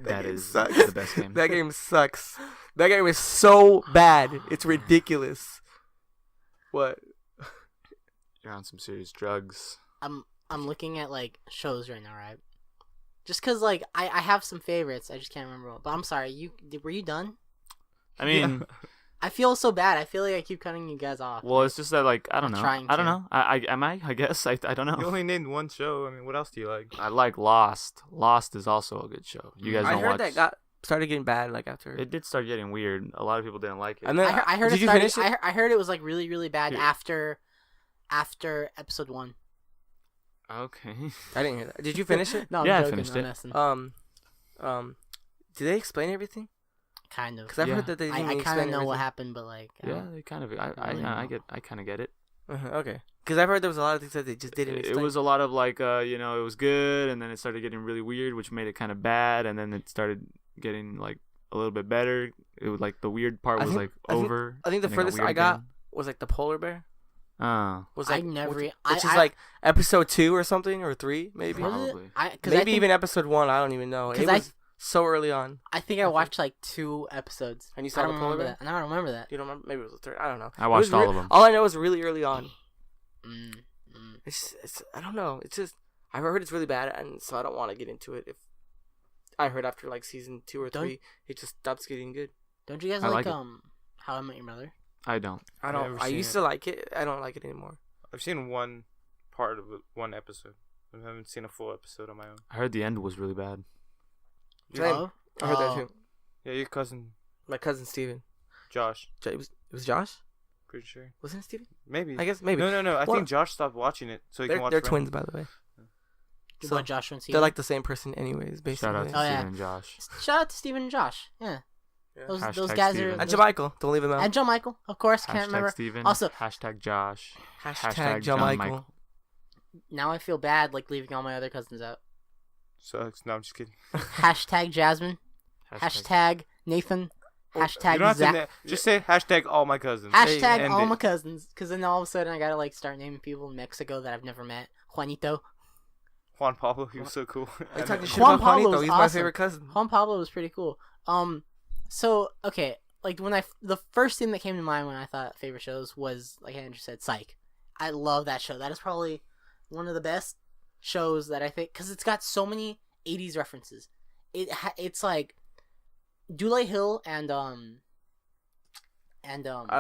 That game is sucks. the best game. That game sucks. That guy was so bad. It's ridiculous. What? You're on some serious drugs. I'm looking at like shows right now, right? Just cause like I have some favorites, I just can't remember what. But I'm sorry, were you done? I mean, I feel so bad. I feel like I keep cutting you guys off. well, it's just that like I don't know. trying I don't to. know. I guess I don't know. You only named one show. I mean, what else do you like? I like Lost. Lost is also a good show. You guys I don't heard watch. that started getting bad like after. It did start getting weird. A lot of people didn't like it. And then I heard did it you started, finish it? I heard it was like really really bad Here. after episode 1. Okay. I didn't hear that. Did you finish it? No, I'm Yeah, I joking, finished I'm it. messing. Did they explain everything? Kind of. Because I've Yeah. heard that they didn't I kind explain of know everything. what happened, but like Yeah, they kind of. really know. I kind of get it. Okay. Because I've heard there was a lot of things that they just didn't It explain. was a lot of like, it was good, and then it started getting really weird, which made it kind of bad, and then it started getting like a little bit better. It was like the weird part was like over. I think the and it got furthest weird I got again. was like the polar bear. Was I like never. which I, is I, like episode 2 or something or 3 maybe. was it? Probably. Cause Maybe I think, even episode 1. I don't even know. It 'cause I- was so early on. I think I watched like 2 episodes. And you I saw don't the polar remember bear? that. And I don't remember that. You don't remember? Maybe it was the 3rd. I don't know. I watched all of them. All I know is really early on. Mm. It's I don't know. It's just I've heard it's really bad, and so I don't want to get into it. If I heard after like season 2 or 3, it just stops getting good. Don't you guys I like like it. How I Met Your Mother? I don't. I I've don't. never I seen used it. to like it. I don't like it anymore. I've seen one part of it, one episode. I haven't seen a full episode on my own. I heard the end was really bad. Same. Oh? I heard that Oh. too. Yeah, your cousin My cousin Steven. Josh. It was Josh. Pretty sure. Wasn't it Steven? Maybe. I guess maybe. No. I Well, think Josh stopped watching it so he can watch. They're Friends. twins, by the way. You So, want Joshua and Steven? They're like the same person, anyways. Basically. Shout out to Oh, yeah. Steven and Josh. Shout out to Steven and Josh. Yeah. Yeah. Those Hashtag guys Steven. are. And those- Jamichael. Don't leave him out. And John Michael, of course. Can't Hashtag remember. Steven. Also- Hashtag Josh. Hashtag Jamichael. Now I feel bad like leaving all my other cousins out. Sucks. No, I'm just kidding. Hashtag Jasmine. Hashtag Nathan. You Hashtag don't have to Zach. just say hashtag all my cousins. Hashtag End all it. my cousins. Because then all of a sudden I gotta like start naming people in Mexico that I've never met. Juanito. Juan Pablo, he was so cool. I talking shit Juan about Juanito. Pablo's He's my awesome. favorite cousin. Juan Pablo was pretty cool. So okay, like the first thing that came to mind when I thought favorite shows was, like Andrew said, Psych. I love that show. That is probably one of the best shows that I think, because it's got so many 80s references. It's like Dule Hill and I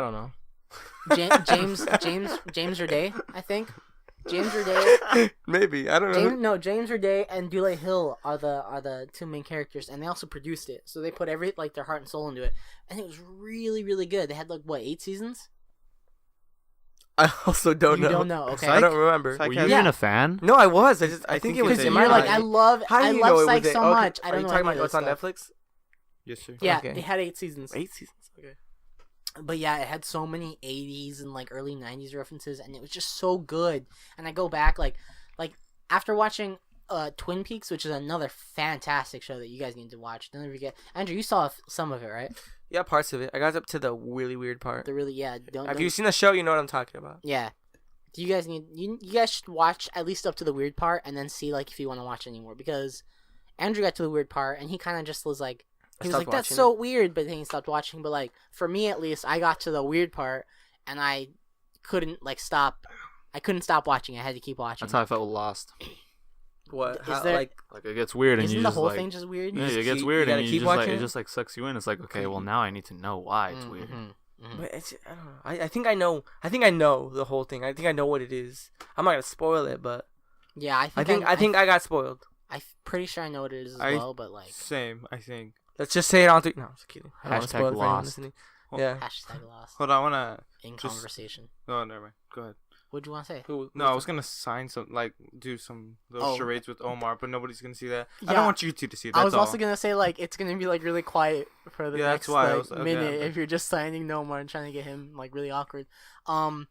don't know. James Roday, I think. James Roday. Maybe I don't know. James Roday and Dule Hill are the 2 main characters, and they also produced it. So they put their heart and soul into it, and it was really really good. They had like 8 seasons? I also don't You know. don't know, okay. I don't remember. Psych Were has- you Yeah. even a fan? No, I was. I think think it was it's Because in in my you're like, mind. I love How do you know it Psych was so okay, much. I Are don't you know talking any about of what's on this Netflix? Yes, sir. Yeah, Okay. they had 8 seasons. 8 seasons. Okay. But yeah, it had so many 80s and like early 90s references, and it was just so good. And I go back like after watching Twin Peaks, which is another fantastic show that you guys need to watch. Don't forget, Andrew, you saw some of it, right? Yeah, parts of it. I got up to the really weird part. The really don't. Have you seen the show? You know what I'm talking about. Yeah. Do you guys you guys should watch at least up to the weird part, and then see like if you want to watch anymore, because Andrew got to the weird part and he kind of just was like, he was stopped like, that's watching so weird, but then he stopped watching. But like for me at least, I got to the weird part and I couldn't stop. I couldn't stop watching. I had to keep watching. That's how I felt with Lost. What? Is How, there- like Like it gets weird, and Isn't you the just whole like, thing just weird? yeah, just it gets keep- weird, you and gotta you keep just like watching it it? just like sucks you in. It's like, okay, well now I need to know why it's weird. But it's, I don't know. I think I know. I think I know the whole thing. I think I know what it is. I'm not gonna spoil it, but Yeah, I think I got spoiled. I'm pretty sure I know what it is as I- well, but like Same, I think. Let's just say it on 3. No, I'm just kidding. I don't want to Hashtag spoil it for anyone lost. listening. Hold- Yeah. hashtag lost Hold on, I wanna. in just- conversation. No, never mind. Go ahead. What'd you want to say? No, I was gonna sign some, do some little Oh. charades with Omar, but nobody's gonna see that. I Yeah. don't want you two to see that. I was that's also all. gonna say it's gonna be really quiet for the Yeah, that's next why I was like, okay, minute okay. if you're just signing no more and trying to get him really awkward. But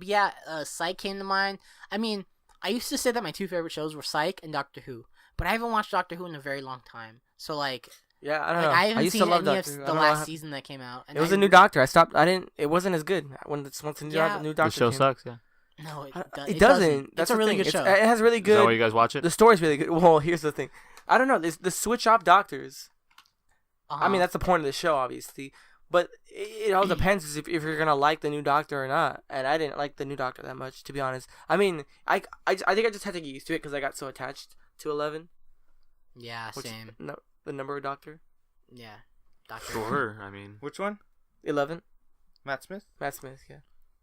yeah, Psych came to mind. I mean, I used to say that my 2 favorite shows were Psych and Doctor Who, but I haven't watched Doctor Who in a very long time. So Yeah, I don't know. I haven't used seen to love any Doctor Who. of I the don't know last how- season that came out. And It was I- a new Doctor. I stopped. I didn't. It wasn't as good once the new Yeah. new The Doctor show came. sucks. Yeah. No, It it doesn't. doesn't. That's It's a the really thing. good show. It has really Is that why good. you guys watch it? The story's really good. Well, here's the thing. I don't know. The switch up doctors. I mean, that's the point of the show, obviously. But it all depends if you're gonna like the new Doctor or not. And I didn't like the new Doctor that much, to be honest. I mean, I think I just had to get used to it because I got so attached to 11. Yeah, same. No, the number of Doctor. Yeah, Doctor. Sure. I mean, Which one? 11. Matt Smith? Matt Smith. Yeah.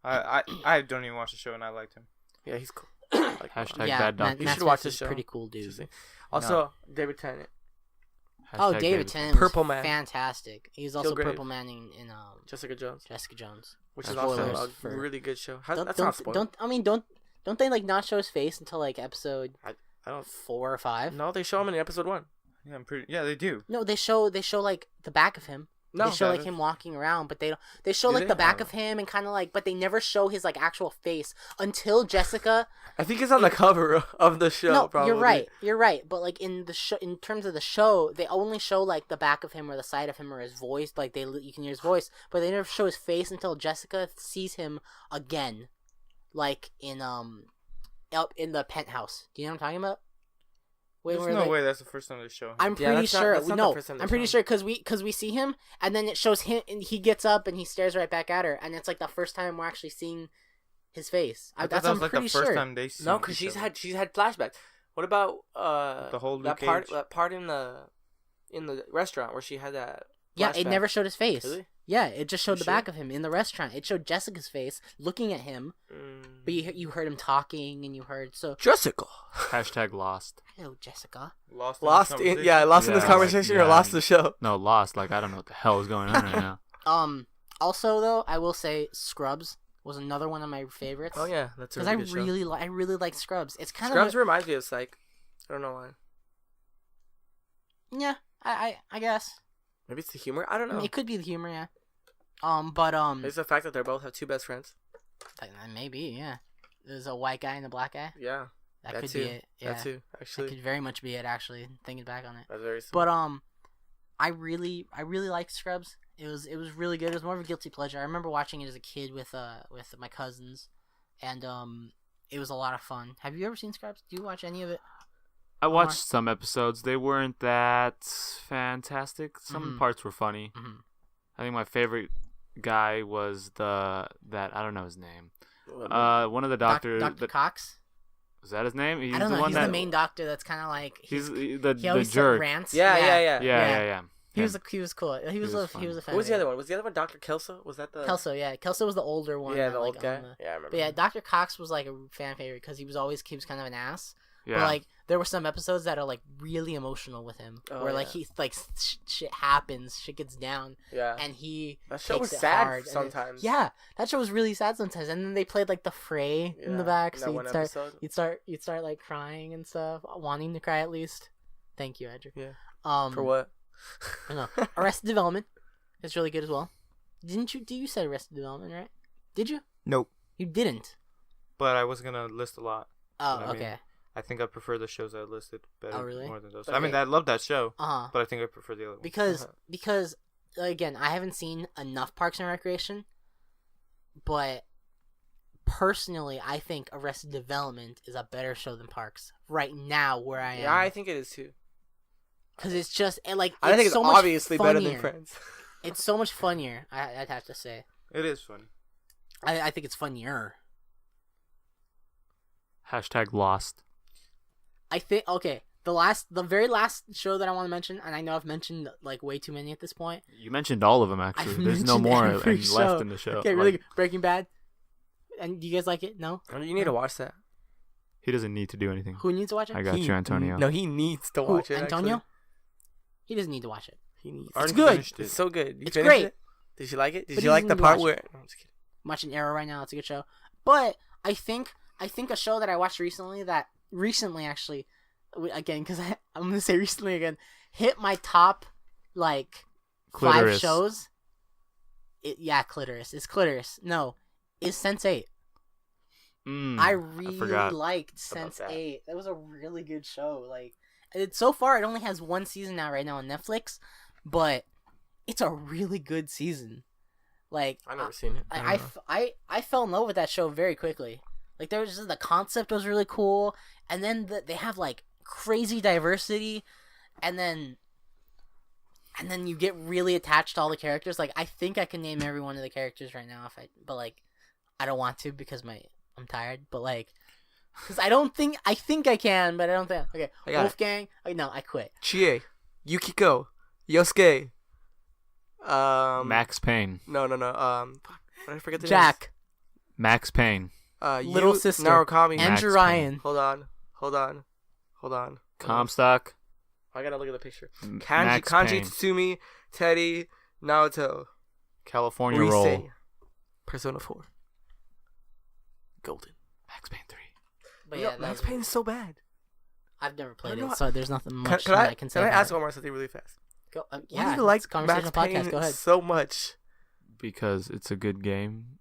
I don't even watch the show, and I liked him. Yeah, he's cool. hashtag Yeah, bad Matt, doctor. You Matt should watch Smith this is show. Pretty cool dude. Interesting. Also, David Tennant. Oh, Hashtag David Tennant was Purple Man. fantastic. He's also Kilgrave. Purple Man in Jessica Jones, Jessica Jones. which That's is also spoilers a for- really good show. Don't That's not spoiled. don't they like not show his face until like episode I don't. 4 or 5? No, they show him in episode 1. Yeah, Yeah, they do. No, they show like the back of him. No, They show like Better. him walking around, but they don't. They show Do like they? the back I don't of him and kind of like, but they never show his like actual face until Jessica. I think it's on the cover of the show. No, probably. you're right. But like in the show, in terms of the show, they only show like the back of him or the side of him or his voice. Like you can hear his voice, but they never show his face until Jessica sees him again, like in up in the penthouse. Do you know what I'm talking about? There's where, no like- way that's the first time they show him. I'm Yeah, pretty that's not- sure. that's not the No, first time they I'm pretty show sure because we see him and then it shows him and he gets up and he stares right back at her and it's like the first time we're actually seeing his face. I thought That's that I'm was like pretty the first sure. time they see No, because each other. she's had flashbacks. What about The whole that Luke part Cage? that part in the restaurant where she had that? Yeah, it flashback? never showed his face. Really? Yeah, it just showed You the back of him in the restaurant. It showed Jessica's face looking at him, but you heard him talking and you heard so. Jessica. Hashtag lost. Hello, Jessica. Lost Lost in this Yeah, conversation or yeah. lost the show. No, lost. Like I don't know what the hell is going on right now. Also though, I will say Scrubs was another one of my favorites. Oh yeah, that's a because really good show. I really like Scrubs. It's kind Scrubs of reminds me of Psych. I don't know why. yeah. I guess Maybe it's the humor. I don't I know. mean, it could be the humor, yeah. It's the fact that they both have two best friends. Maybe, yeah. There's a white guy and a black guy. Yeah, That that could too. be it. Yeah, that too. that Actually, could very much be it. Actually, thinking back on it. that's very simple. But I really liked Scrubs. It was really good. It was more of a guilty pleasure. I remember watching it as a kid with my cousins, and it was a lot of fun. Have you ever seen Scrubs? Do you watch any of it? I watched some episodes. They weren't that fantastic. Some Mhm. parts were funny. Mhm. I think my favorite guy was that I don't know his name. Uh, One of the doctors. Dr. Cox. Was that his name? He's I don't the know. one He's that the main doctor. That's kind of like he's he the always jerk. rants. yeah. Yeah. He Him. was cool. He was was a fun. he was a fan. What was the other one? Was the other one Dr. Kelso? Was that the Kelso, yeah. Kelso was the older one. Yeah, that, the like, old guy. on the- Yeah, I remember. But yeah, Dr. Cox was like a fan favorite because he was kind of an ass. Yeah. But like there were some episodes that are like really emotional with him, Oh, where like yeah. he like shit happens, shit gets down, Yeah. and he That show takes was it sad hard, and sometimes. yeah, that show was really sad sometimes. And then they played like the Fray in the Yeah, back, in so that one episode. you'd start like crying and stuff, wanting to cry at least. Thank you, Edric. Yeah. For what? I know. Arrested Development is really good as well. Didn't you? You said Arrested Development, right? Did you? Nope. You didn't. But I was gonna list a lot. Oh, I mean, okay. I think I prefer the shows I listed better. Oh, really? More than those. Okay. I mean, I love that show, Uh huh. but I think I prefer the other one. Because again, I haven't seen enough Parks and Recreation, but personally, I think Arrested Development is a better show than Parks right now where I am. Yeah, I think it is too. Because it's just like I think it's so much obviously better than funnier. Friends. It's so much funnier. I'd have to say. It is funny. I think it's funnier. Hashtag lost. I think okay. The very last show that I want to mention, and I know I've mentioned like way too many at this point. You mentioned all of them I've actually. There's no mentioned more every left show. in the show. Okay, really good. Breaking Bad. And do you guys like it? No. You need to watch that. He doesn't need to do anything. Who needs to watch it? I got you, Antonio. No, he needs to Who, watch it. Antonio? Actually. He doesn't need to watch it. He needs. I already good. finished it. It's so good. You It's finished great. It? Did you like it? Did But you he like the doesn't part watch where? it. No, I'm just kidding. I'm watching Arrow right now. It's a good show. But I think a show that I watched recently actually, again, because I'm gonna say recently again, hit my top like 5 Clitoris. shows. Clitoris. It's Clitoris. No, is Sense8. I really forgot. liked about that? Sense8. That was a really good show. Like, so far it only has 1 season out right now on Netflix, but it's a really good season. Like, I've never seen it. I fell in love with that show very quickly. Like, there was just, the concept was really cool, and then they have like crazy diversity, and then and then you get really attached to all the characters. Like, I think I can name every one of the characters right now but like, I don't want to because I'm tired. But like, because I think I can, but I don't think. Okay, I got Wolfgang. No, I quit. Chie, Yukiko, Yosuke. Max Payne. No. Fuck. What did I forget the Jack, Max Payne. names? Little Sister, Narukami. Max Andrew Payne. Ryan. Hold on. Comstock. I gotta look at the picture. Max Kanji, Payne. Tsutsumi, Teddy, Naoto, California Rise, Roll. Persona 4, Golden. Max Payne 3. But You know, yeah, Max that Payne is so bad. I've never played know it, what- so there's nothing much Can that I can say. I about ask it. one more something really fast? Go, Why yeah, do you like it's a conversational Max Payne podcast. Go ahead. so much? Because it's a good game,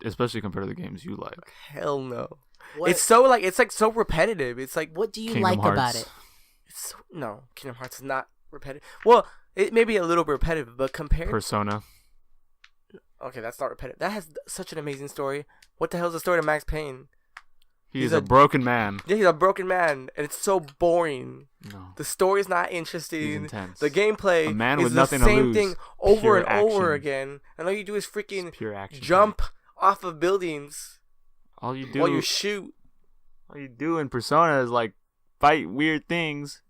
especially compared to the games you like. Hell no. What, It's so like so repetitive. It's like what do you Kingdom like about Hearts. it? it's so, no, Kingdom Hearts is not repetitive. Well, it may be a little repetitive, but compared Persona. okay, that's not repetitive. That has such an amazing story. What the hell's the story of Max Payne? He's He's a a- broken man. Yeah, he's a broken man, and it's so boring. No. The story's not He's interesting. intense. The gameplay A man is with the nothing to same lose. thing over Pure and over action. again, and all you do is It's freaking pure action. jump off of buildings All you do while you shoot. all you do in Persona is like fight weird things.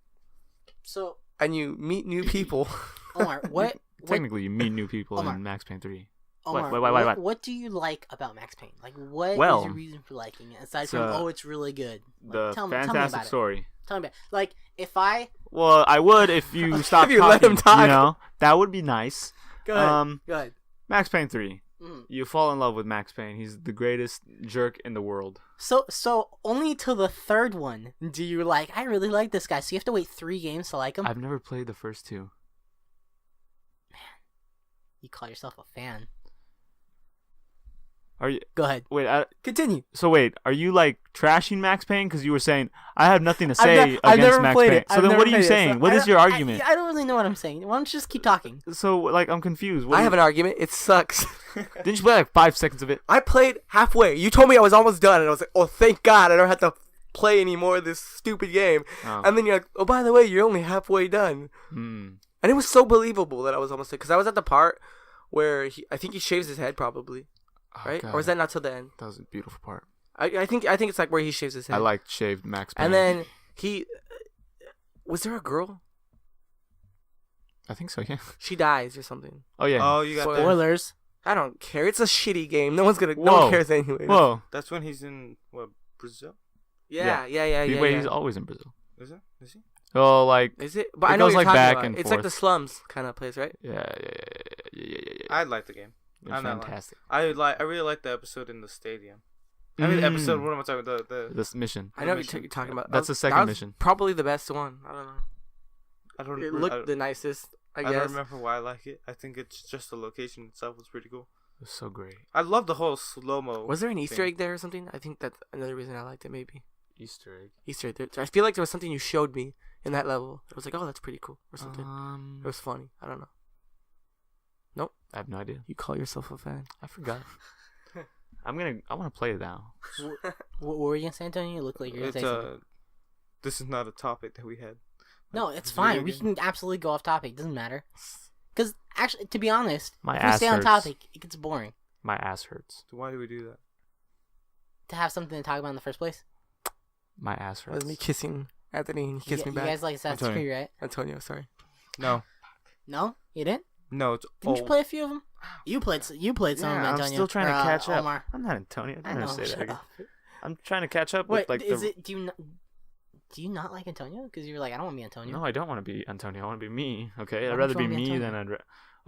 So, And you meet new people. Omar, what Technically, you meet new people Omar. in Max Payne 3. Omar, What? what do you like about Max Payne? Like, what is Well, your reason for liking it aside it's, from it's really good? Like, The tell me fantastic about it. story. Tell me about it. Like, if I Well, I would if you stopped If you talking. let him talk. You know, that would be nice. go ahead, Um, go ahead. Max Payne 3. Mm. You fall in love with Max Payne. He's the greatest jerk in the world. So only till the third one do you like? I really like this guy. So you have to wait 3 games to like him. I've never played the first 2. You call yourself a fan? Are you? Go ahead. Wait. Continue. So wait, are you like trashing Max Payne because you were saying I have nothing to I've say ne- I've against never Max played Payne? it. So I've then never what are you played it, saying? so What I is don't- your argument? I don't really know what I'm saying. Why don't you just keep talking? So like I'm confused. What I do have you- an argument. It sucks. Didn't you play like 5 seconds of it? I played halfway. You told me I was almost done, and I was like, oh, thank God I don't have to play any more of this stupid game. Oh. And then you're like, oh, by the way, you're only halfway done. Hmm. And it was so believable that I was almost, because I was at the part where I think he shaves his head probably, Oh, right? God. Or was that not till the end? That was a beautiful part. I think it's like where he shaves his head. I liked shaved Max Payne. And then he, was there a girl? I think so. Yeah. She dies or something. Oh yeah. Oh, you got Spoiler. that. Spoilers. I don't care. It's a shitty game. No one Whoa. cares anyway. Whoa. That's when he's in what, Brazil? Yeah. Wait, he's always in Brazil. Is it? Is he? Oh, like Is it? But It I know goes, what you're like, talking back about. and It's like forth. the slums kind of place, right? yeah. I like the game. It's I'm not lying. fantastic. I really like the episode in the stadium. I mean, episode. What am I talking about? This mission. I know what mission. you're talking about. That's That the second that was mission. Probably the best one. I don't know. I don't. It I looked don't, the nicest, I I guess. don't remember why I like it. I think it's just the location itself was pretty cool. It was so great. I love the whole slow mo. Was there an Easter thing. egg there or something? I think that's another reason I liked it. Maybe Easter egg. Easter egg. I feel like there was something you showed me in that level. It was like, oh, that's pretty cool or something. It was funny. I don't know. I have no idea. You call yourself a fan? I forgot. I want to play it now. What were you gonna say, Antonio? You look like you're gonna It's say something. This is not a topic that we had. No, it's video fine. We game. can absolutely go off topic. Doesn't matter. Because actually, to be honest, My if we ass stay on hurts. topic, it gets boring My ass hurts. So why do we do that? to have something to talk about in the first place. My ass That was hurts. me kissing Anthony, and he kissed me You back. guys like Assassin's Antonio. Creed, right? Antonio, sorry. No, No, you didn't. no, it's Didn't old. you play a few of them? You played some of them, I'm Antonio. still trying to Or, catch up. Omar. I'm not Antonio. I I don't know. say that. Shut again. up. I'm trying to catch up Wait, with like is the. it? Do you not like Antonio? Because you're like, I don't want to be Antonio. No, I don't want to be Antonio. I want to be me. Okay, Why I'd don't rather you be wanna be me Antonio? than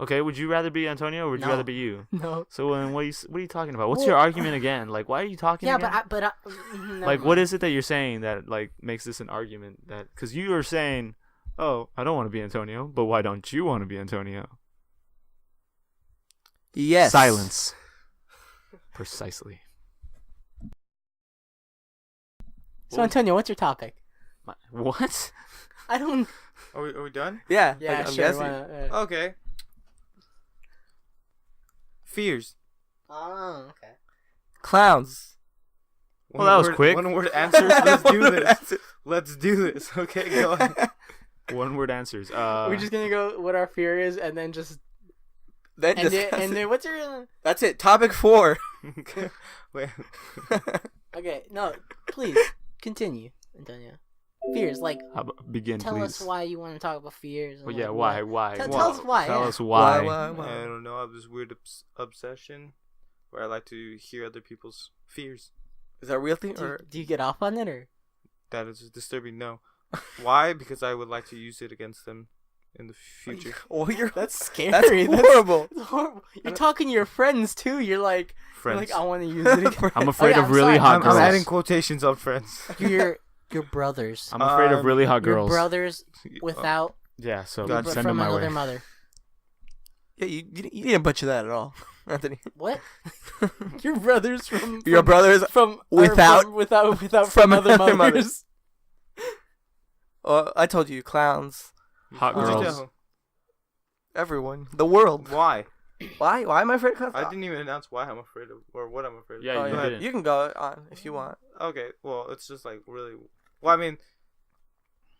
Okay, would you rather be Antonio or would you No. rather be you? No. So then, what are you talking about? What's Well- your argument again? Like, why are you talking? Yeah, again? but What is it that you're saying that like makes this an argument? That because you are saying, oh, I don't want to be Antonio, but why don't you want to be Antonio? Yes. Silence. Precisely. So Antonio, what's your topic? What? I don't. Are we done? Yeah. Yeah, like, I'm sure. guessing. Why not? Yeah. Okay. Fears. Oh, okay. Clowns. Well, that was One-word- quick. One word answers. Let's do this. Let's do this. Okay, go ahead. One word answers. We're just gonna go what our fear is, and then just Then and discuss it. then what's your That's it. Topic 4. Wait. okay? No, please continue, Antonio. Fears, like How about, begin, tell please. us why you want to talk about fears. And Well, yeah, like, why? Tell Why? us why. Tell yeah. us why. I don't know. I have this weird obsession where I like to hear other people's fears. Is that a real thing? Do you get off on it or? That is disturbing. No. Why? Because I would like to use it against them in the future. Oh, That's scary. That's horrible. That's horrible. You're talking to your friends too. You're like, Friends. I want to use it again. I'm afraid yeah, of I'm really sorry. hot I'm girls. adding quotations of friends. Your brothers. I'm afraid of really hot Your girls. brothers without Yeah, so God, send them from my way. another mother. Yeah, you didn't butcher that at all, Anthony. What? Your brothers from Your brothers from without- or without from from other another mother. mothers. I told you, clowns. Hot Who'd you girls. tell? Everyone. The world. Why? Why? Why am I afraid of clowns? I didn't even announce why I'm afraid of or what I'm afraid of. Yeah, Oh, you yeah. didn't. You can go on if you want. Okay, well, it's just like really. Well, I mean,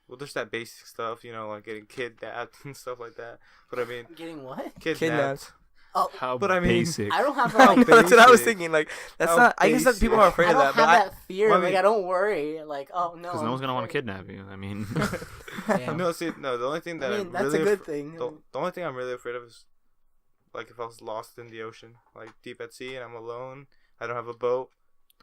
well, there's that basic stuff, like getting kidnapped and stuff like that. But I mean, Getting what? kidnapped. Oh, How But I mean- basic. I don't have How that. That's what I was basic. thinking. Like, that's How not. I guess that basic. people are afraid I of don't that. But have that fear. Well, I Like mean- I don't worry. Like oh no. Because no one's gonna want to afraid. kidnap you. I mean, Damn. No, see, no. The only thing that I mean, I'm that's really a good thing. The only thing I'm really afraid of is, like, if I was lost in the ocean, like deep at sea, and I'm alone. I don't have a boat.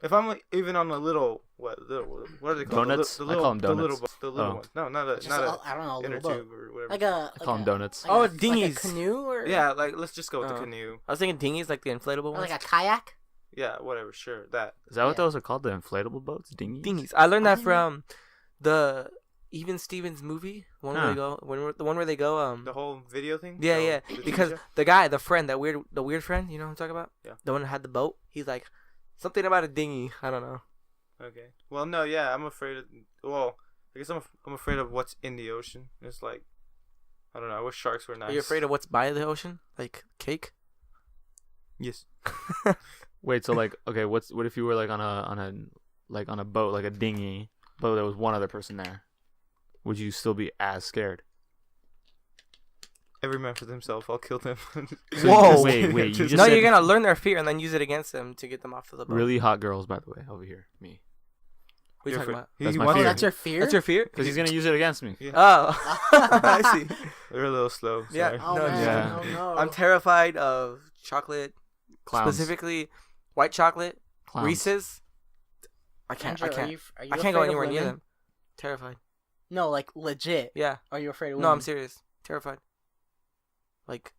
If I'm like, even on a little what are they called? Donuts? The I little, call 'em the little, donuts. boat, the little Oh. ones. No, not a Just not a, a I don't know, a inner little boat. tube or whatever. Like a I call them donuts. Like Oh, a, dinghies. Like a canoe or Yeah, like let's just go with the Oh. canoe. I was thinking dinghies, like the inflatable or ones. like a kayak. Yeah, whatever. Sure, that. Is that what Yeah. those are called? The inflatable boats? Dinghies? Dinghies. I learned I that didn't know. from the Even Stevens movie. One where Huh. they go. The one where they go. The whole video thing. Yeah, The- yeah. the TV Because show? the guy, the friend, the weird friend, you know what I'm talking about? Yeah. The one that had the boat. He's like, something about a dinghy. I don't know. Okay. Well, no, yeah, I'm afraid of. Well, I guess I'm afraid of what's in the ocean. It's like, I don't know. I wish sharks were nice. Are you afraid of what's by the ocean? Like cake? Yes. Wait, so like, okay, what if you were like on a boat, like a dinghy boat, there was one other person there? Would you still be as scared? Every man for themselves. I'll kill them. So Whoa. Wait, you just No, said you're gonna learn their fear and then use it against them to get them off of the boat. really hot girls, by the way, over here, me, What are you You're talking afraid- about? He That's my wants Oh, fear. that's your fear. That's your fear? because he's gonna use it against me. Yeah. Oh, I see. They're a little slow. Yeah. Sorry. Oh No, man. yeah. Oh no. I'm terrified of chocolate, Clowns. specifically white chocolate, Clowns. Reese's. I can't. Andrew, I can't. Are you I can't go afraid of anywhere near women? them. Terrified. No, like legit. Yeah. Are you afraid of No, I'm women? serious. Terrified. Like,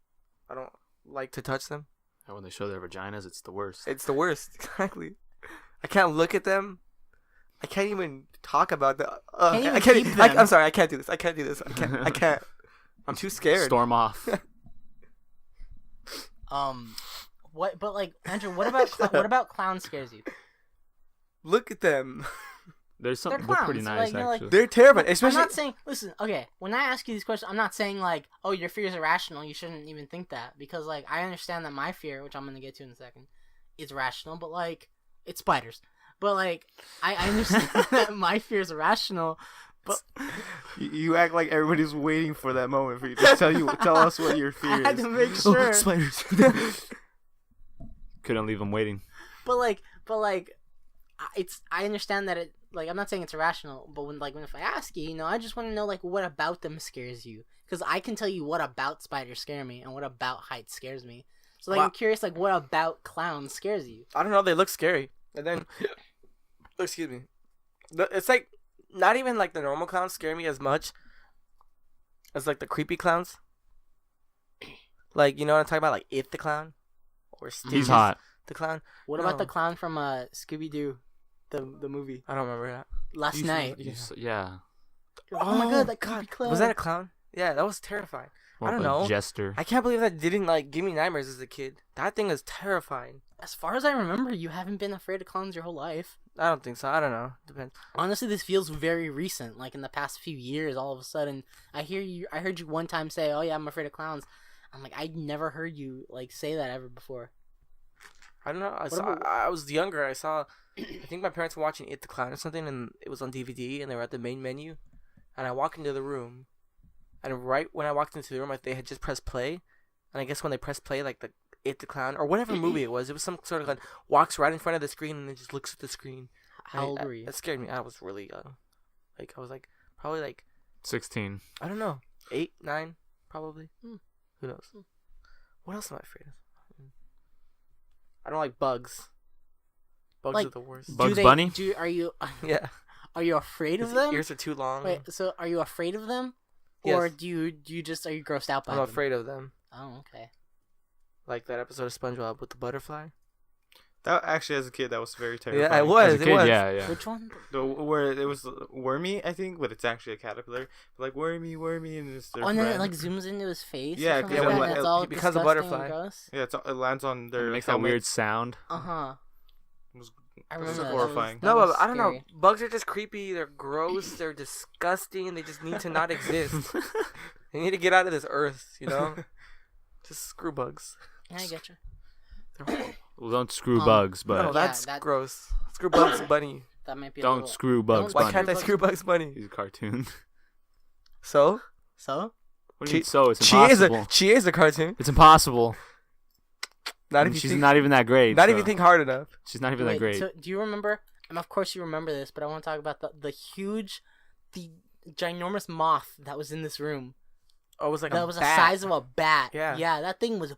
I don't like to touch them. And when they show their vaginas, it's the worst. It's the worst. Exactly. I can't look at them. I can't even talk about the. Can't even I can't. keep them. I'm sorry. I can't do this. I can't do this. I can't. I can't. I'm too scared. Storm off. What? But like, Andrew, what about clown scares you? Look at them. There's some. They're They're pretty clowns, nice like, like- actually. They're terrified. I'm Especially. not saying. Listen, okay. When I ask you these questions, I'm not saying like, oh, your fear is irrational. You shouldn't even think that because like I understand that my fear, which I'm gonna get to in a second, is rational. But like, it's spiders. But like, I understand that my fear is irrational. But You act like everybody's waiting for that moment for you to tell us what your fear I had is. to make sure. Spiders. Couldn't leave them waiting. But I understand that it like I'm not saying it's irrational, but when if I ask you, I just want to know like what about them scares you, because I can tell you what about spiders scare me and what about heights scares me. So like Wow. I'm curious like what about clowns scares you? I don't know. They look scary. And then, excuse me. It's like not even like the normal clowns scare me as much as like the creepy clowns. Like, you know what I'm talking about? Like It the Clown or Stitches He's hot. the Clown. What about the No. clown from Scooby Doo, the movie I don't remember that. last night? Yeah. Oh my god, that creepy clown. Was that a clown? Yeah, that was terrifying. More I of don't a know. Jester. I can't believe that didn't like give me nightmares as a kid. That thing is terrifying. As far as I remember, you haven't been afraid of clowns your whole life. I don't think so. I don't know. Depends. Honestly, this feels very recent. Like in the past few years, all of a sudden, I heard you one time say, "Oh yeah, I'm afraid of clowns." I'm like, I never heard you like say that ever before. I don't know. about- I was younger. I saw. I think my parents were watching It the Clown or something, and it was on DVD, and they were at the main menu. And I walk into the room, and right when I walked into the room, they had just pressed play, and I guess when they pressed play, like the clown or whatever movie it was some sort of like walks right in front of the screen and then just looks at the screen. How old were you? That scared me. I was really young. Like I was like probably like 16. I don't know, 8, 9, probably. Hmm. Who knows? What else am I afraid of? I don't like bugs. Bugs Like, are the worst. Bugs Bunny? Are you Yeah. are you afraid of His them? ears are too long. Wait, so are you afraid of them, Yes. or do you just are you grossed out by I'm them? afraid of them. Oh, okay. Like that episode of SpongeBob with the butterfly. That actually, as a kid, that was very terrifying. Yeah, it was. As a kid, it was. yeah. Which one? Where it was wormy, I think, but it's actually a caterpillar. Like wormy, and it's their Oh, and then it friend. like zooms into his face. Yeah, or 'cause something like then, that, like, and it's all he becomes a disgusting and butterfly. gross. Yeah, it lands on their It makes that helmet. weird sound. Uh huh. It was- I This is remember that. horrifying. No, That was but I don't know. scary. Bugs are just creepy. They're gross. They're disgusting. They just need to not exist. They need to get out of this earth. You know. Just screw bugs. Yeah, I get you. They're horrible. Well, don't screw Um, bugs, but No, Yeah, that's that- gross. Screw Bugs Bunny. That might be. A don't little... screw Bugs Why Why Bunny. can't I Bugs- screw Bugs Bunny? He's a cartoon. So So What do She- you mean so? It's she is impossible. she is a cartoon. It's impossible. Not And if you she's think, not even that great. not so if you think hard enough. She's not even that wait, great. so do you remember? And of course you remember this, but I want to talk about the ginormous moth that was in this room. Oh, it was like That a was the bat. size of a bat. Yeah. Yeah, that thing was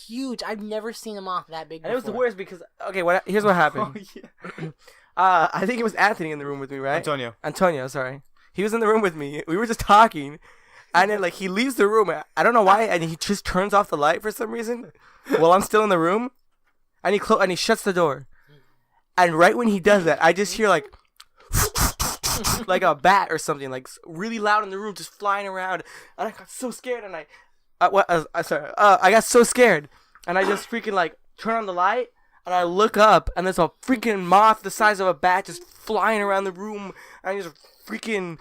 huge. I've never seen a moth that big. And it was the before. worst because here's what happened. yeah. I think it was Anthony in the room with me, right? Antonio. Sorry. He was in the room with me. We were just talking, and then like he leaves the room. I don't know why, and he just turns off the light for some reason while I'm still in the room, and he shuts the door. And right when he does that, I just hear like like a bat or something like really loud in the room, just flying around, and I got so scared, and I got so scared, and I just freaking like turn on the light. And I look up, and there's a freaking moth the size of a bat just flying around the room. And I just freaking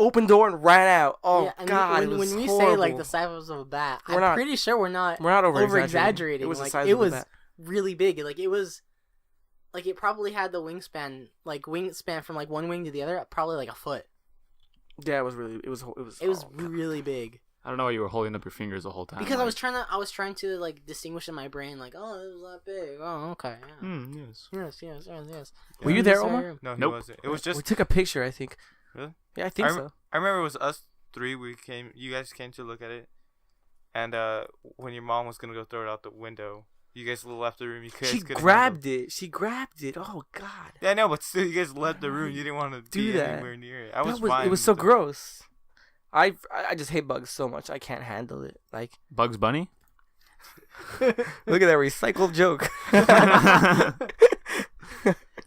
opened door and ran out. Oh, Yeah, and God, it when was we horrible. say like the size of a bat, We're I'm not- pretty sure we're not over exaggerating. It was the Like, size it of a was bat. really big. Like it was, like it probably had the wingspan from like one wing to the other, probably like a foot. Yeah, it was really. It was. It was oh, God. really big. I don't know why you were holding up your fingers the whole time. Because I was trying to like distinguish in my brain, like, oh, it was that big. Oh, okay. Yeah. Yes. Yes. Were you In there, this Omar? room. No, he Nope. wasn't. It was We just. took a picture, I think. Really? Yeah, I think so. I remember it was us three. You guys came to look at it, and when your mom was gonna go throw it out the window, you guys left the room. You guys She couldn't grabbed it. She grabbed it. Oh God. Yeah, I know, but still, you guys left the room. You didn't want to Do be that. anywhere near it. I was That fine. It was so with it. gross. I just hate bugs so much. I can't handle it. Like, Bugs Bunny? look at that recycled joke.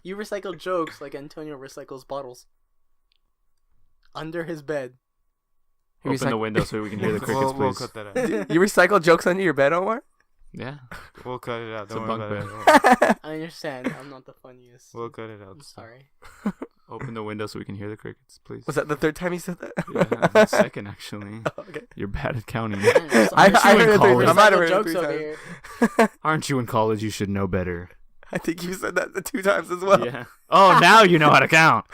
You recycle jokes like Antonio recycles bottles. Under his bed. You Open the window so we can hear the crickets, We'll please. cut that out. You recycle jokes under your bed, Omar? Yeah. We'll cut it out. It's Don't a worry bunk about it. I understand. I'm not the funniest. We'll cut it out. I'm sorry. Open the window so we can hear the crickets, please. Was that the third time you said that? Yeah, second actually. Okay. You're bad at counting. I heard it three- I might have Recycle heard it jokes 3 over times. here. Aren't you in college? You should know better. I think you said that 2 times as well. Yeah. Oh, now you know how to count.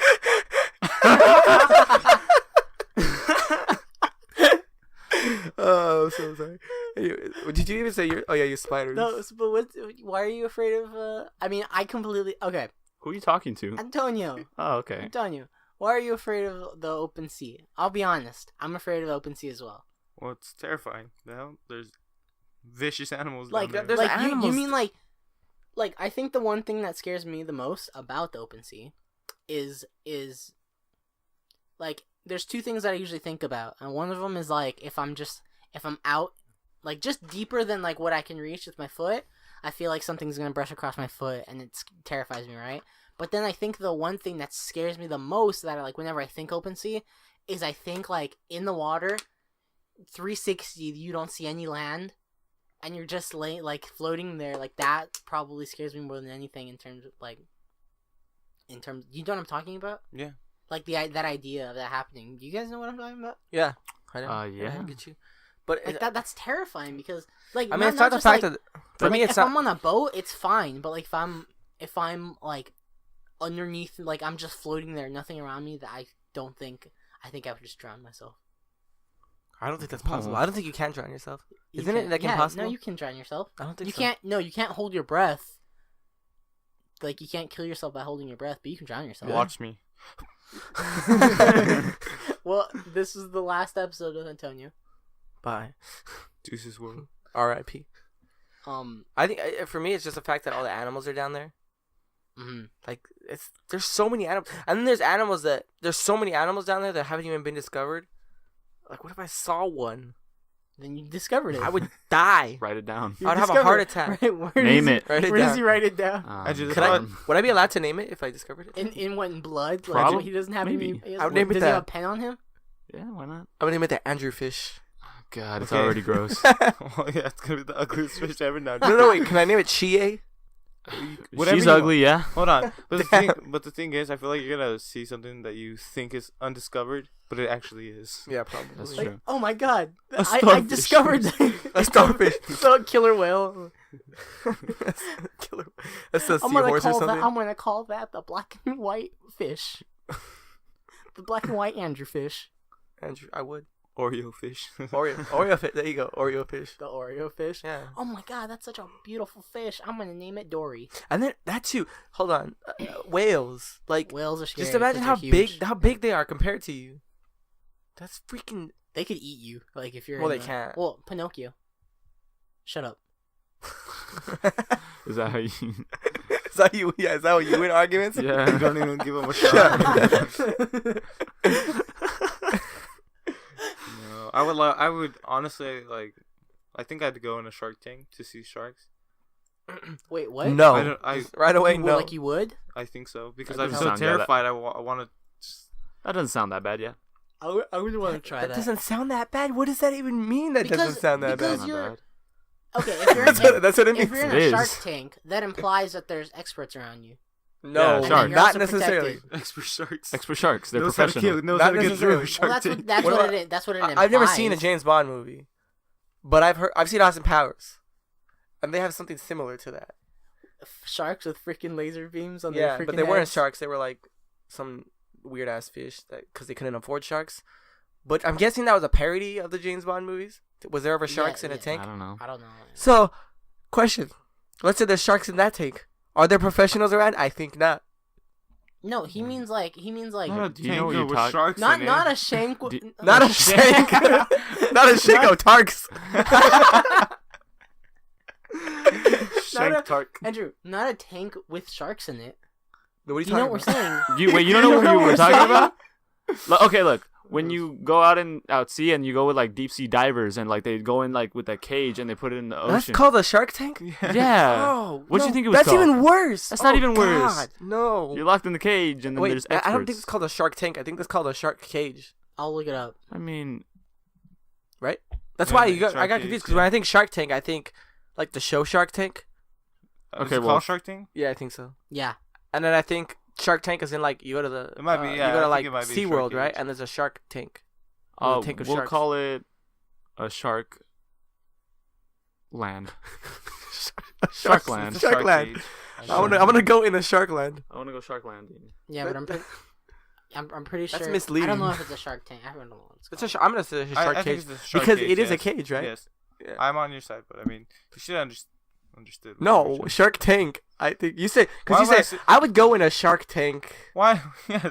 Oh, I'm so sorry. Anyway, did you even say your? Oh yeah, your spiders. No, but why are you afraid of? I mean, I completely. Okay, Who are you talking to? Antonio. Oh, okay. Antonio, why are you afraid of the open sea? I'll be honest. I'm afraid of the open sea as well. Well, it's terrifying. No, there's vicious animals Like, down there. there's like you animals- mean like I think the one thing that scares me the most about the open sea is like there's 2 things that I usually think about, and one of them is like if I'm out like just deeper than like what I can reach with my foot, I feel like something's gonna brush across my foot, and it terrifies me, right? But then I think the one thing that scares me the most, that like whenever I think open sea, is I think like in the water, 360, you don't see any land, and you're just like floating there. Like that probably scares me more than anything in terms of you know what I'm talking about? Yeah. Like that idea of that happening. Do you guys know what I'm talking about? Yeah. I know. Yeah. I get you. But Like that's terrifying because like I mean, it's not the just, fact like, that but, for me like, it's if not. I'm on a boat, it's fine. But like if I'm like underneath, like I'm just floating there, nothing around me, that I think I would just drown myself. I don't think that's possible. I don't think you can drown yourself. You Isn't it can- like yeah, impossible? No, you can drown yourself. I don't think You so. can't. No, you can't hold your breath. Like you can't kill yourself by holding your breath, but you can drown yourself. Watch me. Well, this is the last episode of Antonio. Bye. Deuces world. R.I.P. Um. I think for me, it's just the fact that all the animals are down there. mhm. Like there's so many animals, and then there's so many animals down there that haven't even been discovered. Like, what if I saw one? Then you discovered it. I would die. Write it down. You I'd have a discovered heart it. attack. Right, where Name does it. Write it Where does down. he write it down? I just Could I? thought- Would I be allowed to name it if I discovered it? In what, in blood? Probably. Like, he doesn't have Maybe. any. I would name it does he have a that. pen on him? Yeah, why not? I would name it the Andrew Fish. God, it's Okay. already gross. Well, yeah, it's gonna be the ugliest fish ever now. No, wait. Can I name it Chie? Whatever She's you ugly, yeah. Hold on. But the thing is, I feel like you're gonna see something that you think is undiscovered, but it actually is. Yeah, probably. That's Like, true. oh my god! A I starfish. discovered A starfish. So killer whale. Killer. That's a I'm gonna seahorse or call something. that. I'm gonna call that the black and white fish. The black and white Andrew fish. Andrew, I would. Oreo fish. Oreo fish. There you go. Oreo fish. The Oreo fish. Yeah. Oh my god, that's such a beautiful fish. I'm gonna name it Dory. And then that too. Hold on. Whales. Like, Whales are scary. just imagine 'cause how they're big huge. they are compared to you. That's freaking. They could eat you. Like if you're. Well, in they the- can't. Well, Pinocchio. Shut up. Is that how you? Is that you? Yeah. Is that what you win arguments? You Yeah. don't even give him a shot. No, I would honestly like. I think I'd go in a Shark Tank to see sharks. Wait, what? No. I Right away, You would- no. Like you would? I think so because That I'm doesn't so sound good. terrified. I want to. That doesn't sound that bad, yeah. I would want to try That doesn't sound that bad. What does that even mean? That Because- doesn't sound that because bad. Not you're- bad. Okay, if you're, That's what it if means. you're in It a Shark is. Tank, that implies that there's experts around you. No, Yeah, shark. You're not also necessarily. protected. Expert sharks. Expert sharks, they're knows how to professional. kill. Knows Not how to get through a necessarily. Shark Well, Tank. that's What what about- it. That's what it implies. I've never seen a James Bond movie, but I've seen Austin Powers, and they have something similar to that. Sharks with freaking laser beams on Yeah, their freaking but they weren't heads. sharks. They were like some weird ass fish that because they couldn't afford sharks. But I'm guessing that was a parody of the James Bond movies. Was there ever sharks in a yeah. tank? I don't know. I don't know. So, question: let's say there's sharks in that tank. Are there professionals around? I think not. No, he means like Not a Do you know what tanker you're with talking- sharks not in it. not a shank. Do- Not a shank. Not a shank of tarks. Shank Not a- Tark. Andrew, not a tank with sharks in it. What are Do you know what we're saying? You don't know what you were talking about? Okay, look. When you go out sea and you go with like deep sea divers and like they go in like with a cage and they put it in the That's ocean. called a shark tank. Yeah. Oh, What'd no, you think it was That's called? even worse. That's not Oh, even worse. God, no. You're locked in the cage and then Wait, there's I experts. don't think it's called a shark tank. I think it's called a shark cage. I'll look it up. I mean, Right? That's Yeah, why like I shark got cage, confused because yeah. when I think Shark Tank, I think like the show Shark Tank. Is Okay, it well- called Shark Tank? Yeah, I think so. Yeah. And then I think Shark Tank is in like you go to the It might be, yeah, you go I to think like it might be a shark SeaWorld, right? cage. And there's a shark tank. With a tank of we'll sharks. call it a shark land. Shark land. It's a Shark land. cage. I'm gonna go in a shark land. I want to go shark landing. Yeah, but I'm pretty sure. That's I misleading. don't know if it's a Shark Tank. I don't know what it's It's called. I'm gonna say a shark I think cage it's a shark because cage, it is a yes. cage, right? Yes. Yeah. I'm on your side, but I mean, you should understood. No, Shark Tank. I think you say Why because would I you say- say I would go in a Shark Tank. Why? Yes.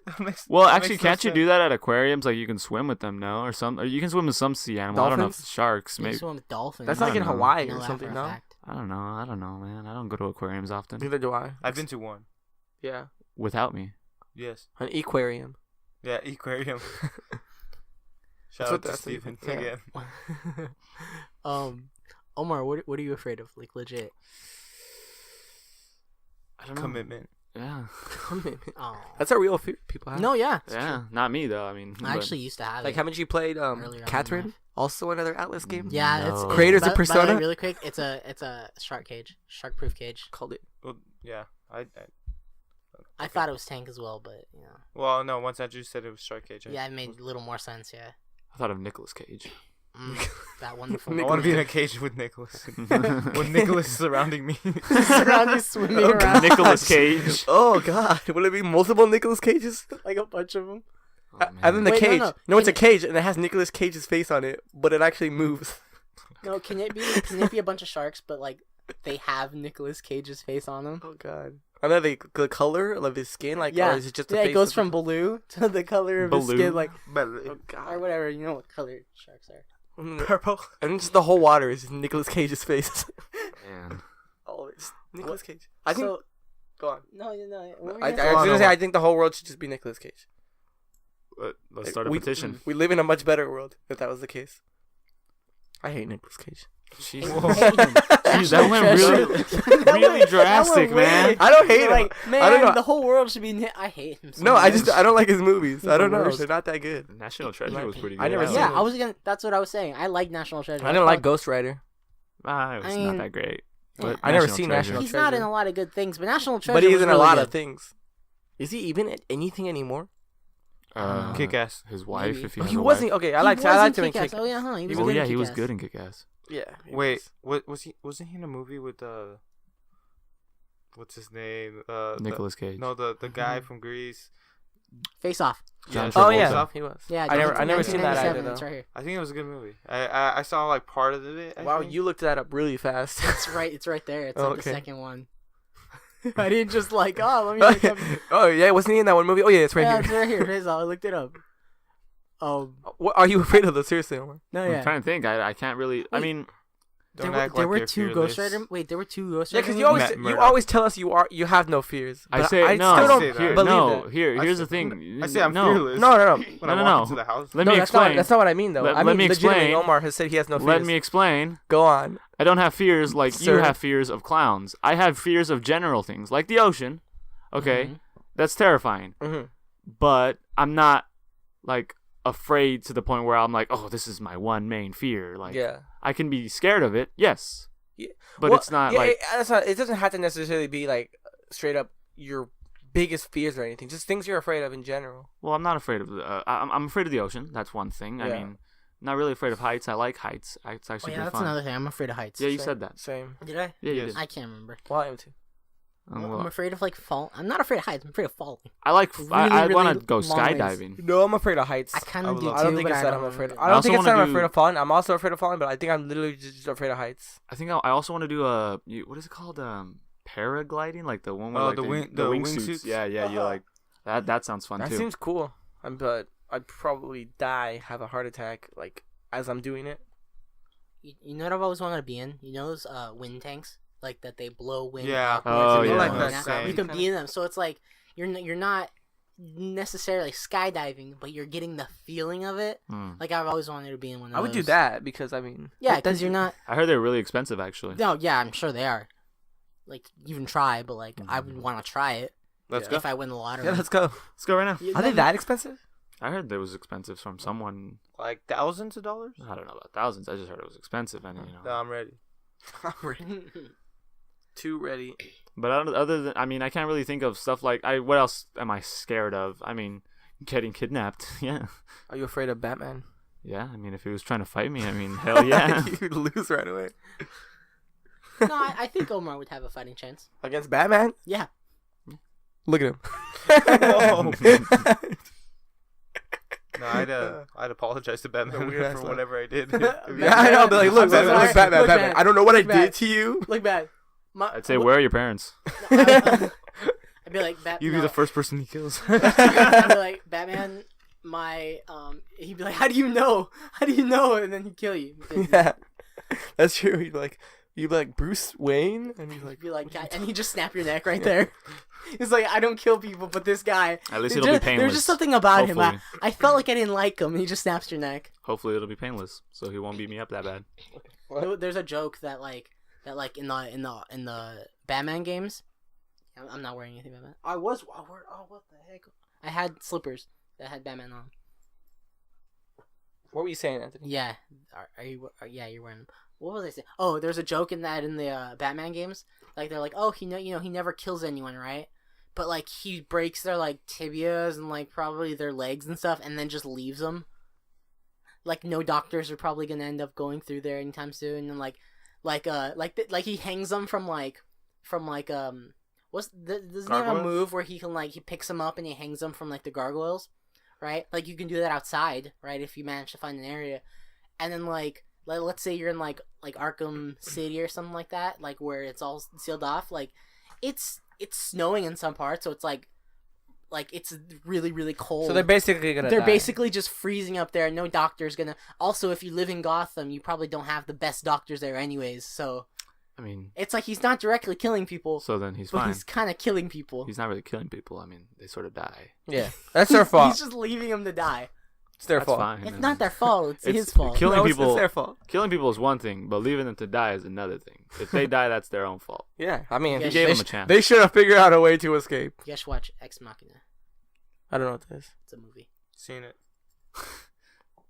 That makes, Well, that actually, makes no can't you sense. do that at aquariums? Like you can swim with them, no? Or you can swim with some sea animal. I don't know if Dolphins? it's sharks. You Maybe. swim with dolphins. That's I like in don't know. Hawaii I know or that something, for a no? fact. I don't know, man. I don't go to aquariums often. Neither do I. I've been to one. Yeah, Without me. Yes. an aquarium. Yeah, aquarium. That's Shout out what to that's Steven yeah. again. Omar, what are you afraid of? Like legit. I don't know. Commitment. Yeah. Oh. That's a real fear people have. No, yeah. it's Yeah. Not me though. I mean. true. I actually used to have Like, it. haven't you played Earlier on in Catherine? life. Also another Atlas game. Yeah, No. it's Creators by- of by the way, Persona? really quick, it's a shark cage, shark proof cage. Called it. Well, yeah. I thought it was tank as well, but you know, Well, no. Once Andrew said it was Shark Cage. yeah, it made a little more sense. Yeah, I thought of Nicolas Cage. that wonderful. I want to be in a cage with Nicholas. With Nicholas surrounding me. surrounded swimming Oh, around Nicolas Cage. Oh God! Will it be multiple Nicolas Cages? like a bunch of them. Oh, And then the Wait, no, cage. no. No, it's a Can cage, and it has Nicolas Cage's face on it, but it actually moves. No, can it be a bunch of sharks, but like they have Nicolas Cage's face on them? Oh god. I know the color of his skin, like, Yeah, or is it just the yeah. face It goes of from blue to the color of his Blue? skin, like oh god. or whatever. You know what color sharks are? Purple. And just the whole water is Nicolas Cage's face. Man. All of it. Just Nicolas Cage. I think. So, Go on. no, what were you I gonna was say? gonna say I think the whole world should just be Nicolas Cage. Let's start a we, petition. We live in a much better world if that was the case. I hate Nicolas Cage. Hey, Jeez, hey, Jeez, that went really drastic, man. I don't hate him. Like, man, I don't know. the whole world should be. I hate him. So No, much. I don't like his movies. He's I don't the know. worst. They're not that good. National Treasure was pretty good. I never like seen Yeah, it. I was gonna. That's what I was saying. I like National Treasure. I didn't like Ghost Rider. it was I mean, not that great. But I never National seen Treasure. National He's not in Treasure. a lot of good things, but National Treasure. But he's was in a really lot good. of things. Is he even in anything anymore? Kick-Ass. His wife, Maybe. if he Oh, has he a wasn't. wife. Okay, He I was liked in him in Kick-Ass. Kick. Oh yeah, huh? He was Oh, good yeah, in he was Kick-Ass. good in Kick-Ass. Yeah. he Wait, was. wasn't he in a movie with what's his name? Nicolas Cage. No, the guy from Greece. Face Off. John Oh Travolta. yeah, he was. Yeah, I never seen that 1997, either It's though. right here. I think it was a good movie. I saw like part of it. I Wow, think. you looked that up really fast. It's right. It's right there. It's like the Okay. second one. I didn't just like. Oh, let me look up. Oh yeah, wasn't he in that one movie? Oh yeah, it's right Yeah, here. it's right here. Face Off. I looked it up. Oh What are you afraid of though? Seriously, Omar? no, I'm yeah. trying to think. I can't really. I Wait. mean, Don't there act were, there like were you're two fearless. Ghost Rider. Wait, there were two Ghost Yeah, Rider. because you always Matt Murdock. always tell us you have no fears. I But say I no. still don't say that. Here, believe no. that. Here's the I thing. say I'm no. fearless. No. When I No, walk no. into the house. Let No, me that's explain. not what I mean though. Let- I let mean, me legitimately, explain. Omar has said he has no fears. Let me explain. Go on. I don't have fears like you Sir. have fears of clowns. I have fears of general things like the ocean. Okay, Mhm. that's terrifying. Mm-hmm. But I'm not like afraid to the point where I'm like, oh, this is my one main fear. Like, Yeah. I can be scared of it, yes, Yeah. but Well, it's not yeah, like that's not. It doesn't have to necessarily be like straight up your biggest fears or anything. Just things you're afraid of in general. well, I'm not afraid of. I'm afraid of the ocean. That's one thing. I Yeah. mean, not really afraid of heights. I like heights. It's Oh actually yeah, pretty that's fun. another thing. I'm afraid of heights. Yeah, you Same. said that. Same. Did I? Yeah, you Yes. did. I can't remember. Well, I am too. Well, I'm afraid of like fall. I'm not afraid of heights. I'm afraid of falling. I like. I really, want to really go long ways. skydiving. No, I'm afraid of heights. I kind I of would do love too. I don't think but it's I that don't I'm afraid. remember. I don't also think it's that wanna I'm afraid do- of falling. I'm also afraid of falling, but I think I'm literally just afraid of heights. I think I also want to do what is it called? Paragliding, like the one where Oh, like the the wingsuits? Yeah, you like that. That sounds fun That too. seems cool. But I'd probably die, have a heart attack, like as I'm doing it. You know what I've always wanted to be in? You know those wind tanks, like that they blow wind. Yeah. upwards Oh, and yeah. down Like and that down? same You can kinda- be in them, so it's like you're not necessarily skydiving, but you're getting the feeling of it. Hmm. Like I've always wanted to be in one of I would do those. that because I mean, Yeah, but then because you're not. I heard they're really expensive, actually. No, yeah, I'm sure they are. Like even try, but like I would want to try it Let's Yeah. go. if I win the lottery. Yeah, let's go. Let's go right now. You Are they know- that expensive? I heard that was expensive from someone. Like thousands of dollars. I don't know about thousands. I just heard it was expensive, and you know. No, I'm ready. I'm ready. Too ready. But other than, I mean, I can't really think of stuff like What else am I scared of? I mean, getting kidnapped. Yeah, Are you afraid of Batman? yeah. I mean, if he was trying to fight me, I mean, hell yeah. You'd lose right away. No, I think Omar would have a fighting chance. Against Batman? Yeah. Look at him. Whoa. No, I'd apologize to Batman Weird ass for laugh. whatever I did. Yeah, I know. But like, look, I'm so Batman, sorry. look, Batman, Look, Batman. man. I don't know what I Look, man. did to you. Look bad. I'd say, where are your parents? I'd be like, You'd be the first person he kills. I'd be like, Batman, he'd be like, how do you know? How do you know? And then he'd kill you. Yeah, that's true. You'd be like Bruce Wayne, and he's like, He'd be like, and he'd just snap your neck right there. He's like, I don't kill people, but this guy. At least There's it'll just- be painless. There's just something about him. Hopefully. I felt like I didn't like him, and he just snaps your neck. Hopefully, it'll be painless, so he won't beat me up that bad. There's a joke that in the Batman games. I'm not wearing anything Batman. I wore. Oh, what the heck? I had slippers that had Batman on. what were you saying, Anthony? Yeah, are you? Yeah, you're wearing them. What was I saying? Oh, there's a joke in the Batman games. Like they're like, oh, he never kills anyone, right? But like he breaks their like tibias and like probably their legs and stuff, and then just leaves them. Like no doctors are probably gonna end up going through there anytime soon, and like he hangs them from what's doesn't he have a Gargoyles? move where he can like he picks them up and he hangs them from like the gargoyles, right? Like you can do that outside, right? If you manage to find an area, and then like let's say you're in like Arkham City or something like that, like where it's all sealed off. Like it's snowing in some parts, so it's like it's really really cold. So they're basically gonna. They're die. basically just freezing up there. No doctor's gonna. Also, if you live in Gotham, you probably don't have the best doctors there, anyways. So I mean, it's like he's not directly killing people, so then he's but fine. he's kind of killing people. He's not really killing people. I mean, they sort of die. Yeah, that's their fault. He's just leaving them to die. It's their That's fault. fine. It's And not their fault. It's his it's fault. killing No, it's people. their fault. Killing people is one thing, but leaving them to die is another thing. If they die, that's their own fault. Yeah, I mean, He He gave gave they, them a chance. they should have figured out a way to escape. You guys should watch Ex Machina. I don't know what this is. It's a movie. Seen it.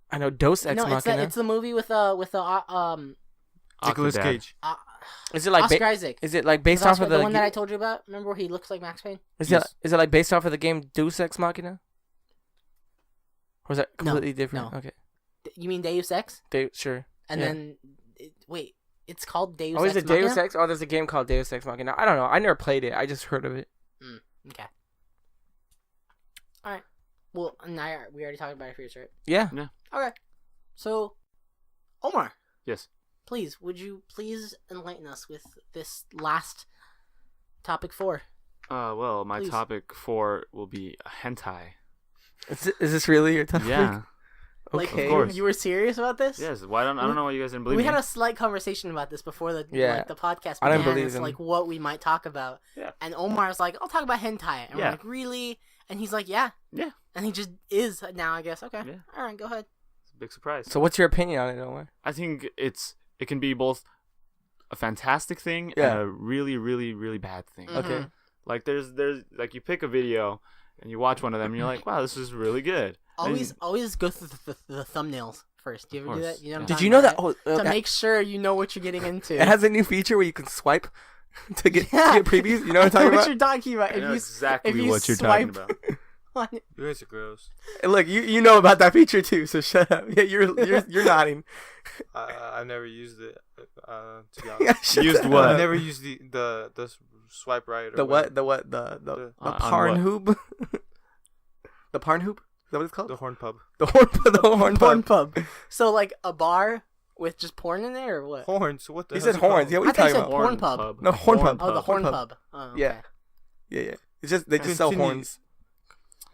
I know Dos Ex No, Machina. it's the movie with Nicolas Octodad. Cage. Is it like Oscar Isaac. is it like based Is off Oscar of the one that I told you about? Remember where he looks like Max Payne? is Yes. it like based off of the game Deus Ex Machina? Or is that No, completely different? no. Okay, You mean Deus Ex? sure. And Yeah. then wait, it's called Deus Oh, Ex is it Deus Machina? Ex? Oh, there's a game called Deus Ex Machina. I don't know. I never played it. I just heard of it. Okay. All right. Well, now we already talked about it first, right? Yeah. Okay. So, Omar, Yes. please, would you please enlighten us with this last topic 4? Well, my Please. topic 4 will be hentai. Is this really your topic? Yeah. Like, Okay. Of course. you were serious about this? Yes. Why don't I don't know why you guys didn't believe We me. had a slight conversation about this before the Yeah. the podcast began. I didn't believe it's him. like what we might talk about. Yeah. And Omar's like, I'll talk about hentai. And we're Yeah. like, really? And he's like, yeah. Yeah. And he just is now, I guess. Okay. Yeah. All right, go ahead. It's a big surprise. So what's your opinion on it, Omar? I think it can be both a fantastic thing Yeah. and a really, really, really bad thing. Mhm. Okay. Like there's like you pick a video and you watch one of them and you're like, wow, this is really good. Always go through the thumbnails first. Do you ever do course, that? You know what I'm yeah. Did talking you know about, that? right? Oh, To okay. make sure you know what you're getting into. It has a new feature where you can swipe to get, Yeah. to get previews. You know what I I'm talking know what about? you're talking about. I If know you exactly if you what you're talking swipe- about. on it- You guys are gross. Hey, look, you know about that feature too, so shut up. Yeah, you're nodding. I've never used it. To be Yeah, honest, shut Used up. what? I've never used the swipe right. Or The what? whatever. The On parn what? hoop. The parn hoop? Is that what it's called? The horn pub. The horn porn pub. pub. So like a bar with just porn in there or what? Horns. What the? He hell's said it horns. called? Yeah, what are you I thought you talking said about? porn pub. No, horn pub. Oh, the horn pub. pub. Oh, Yeah. okay. Yeah. It's just they just sell Continue. horns.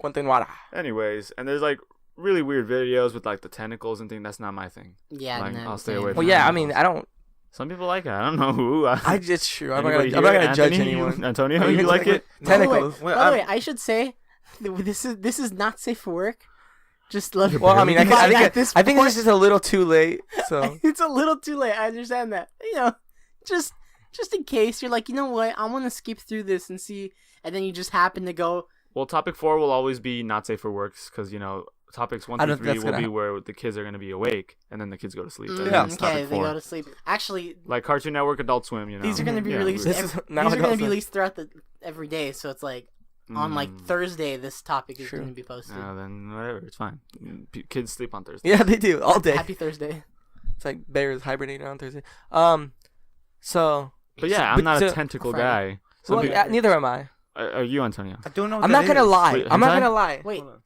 Continuara. Anyways, and there's like really weird videos with like the tentacles and things. That's not my thing. Yeah, Like, no, I'll stay same. away Well, from yeah. I tentacles. mean, I don't. Some people like it. I don't know who. I just sure. I'm not Anybody gonna. I'm not here? gonna judge Anthony, anyone. Antonio, I'm you gonna like judge- it? Tentacles. Wait, By the way, I should say this is not safe for work. Just let. Well, I mean, I But think at this I think point- it's just a little too late. So it's a little too late. I understand that. You know, just in case you're like, you know what, I want to skip through this and see, and then you just happen to go. Well, topic 4 will always be not safe for works because topics 1 I through don't- 3 that's will gonna be where the kids are gonna be awake and then the kids go to sleep. And Yeah. then it's Okay, topic they 4. go to sleep. Actually, Like Cartoon Network, Adult Swim. these are going to be Yeah, released. This is now these are going to Adult be Swim. released throughout every day. So it's like on like Mm. Thursday, this topic is True. going to be posted. Then whatever, it's fine. Kids sleep on Thursday. yeah, they do all day. Happy Thursday. It's like bears hibernating on Thursday. So But yeah, I'm But not so- a tentacle Friday. guy. Some well, people- yeah, neither am I. are you, Antonio? I don't know. What I'm that not gonna is. lie. Wait, I'm not hentai? gonna lie. Wait, Hold on.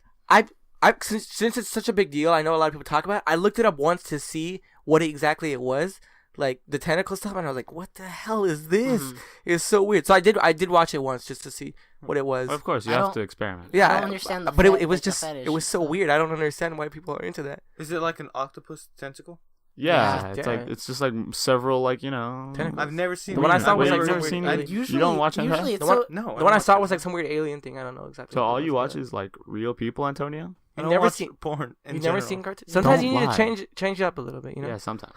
I since it's such a big deal, I know a lot of people talk about it. I looked it up once to see what exactly it was, like the tentacle stuff, and I was like, "What the hell is this?" Mhm. It's so weird. So I did watch it once just to see what it was. Well, of course, you I have don't- to experiment. Yeah, I don't understand the but it fe- was like the just fetish. it was so weird. I don't understand why people are into that. Is it like an octopus tentacle? Yeah, Yeah. it's like it's just like several Tentacles. I've never seen. The one I one. saw was I've like never some seen. weird- You don't watch hentai? Usually it's The one- so. No, The one I saw was like some weird alien thing. I don't know exactly. So what it all you was, watch is like real people, Antonio? I You've don't never watch seen- porn. in You've never general. seen cartoons. Sometimes you Don't need lie. to change it up a little bit. You know, Yeah, sometimes.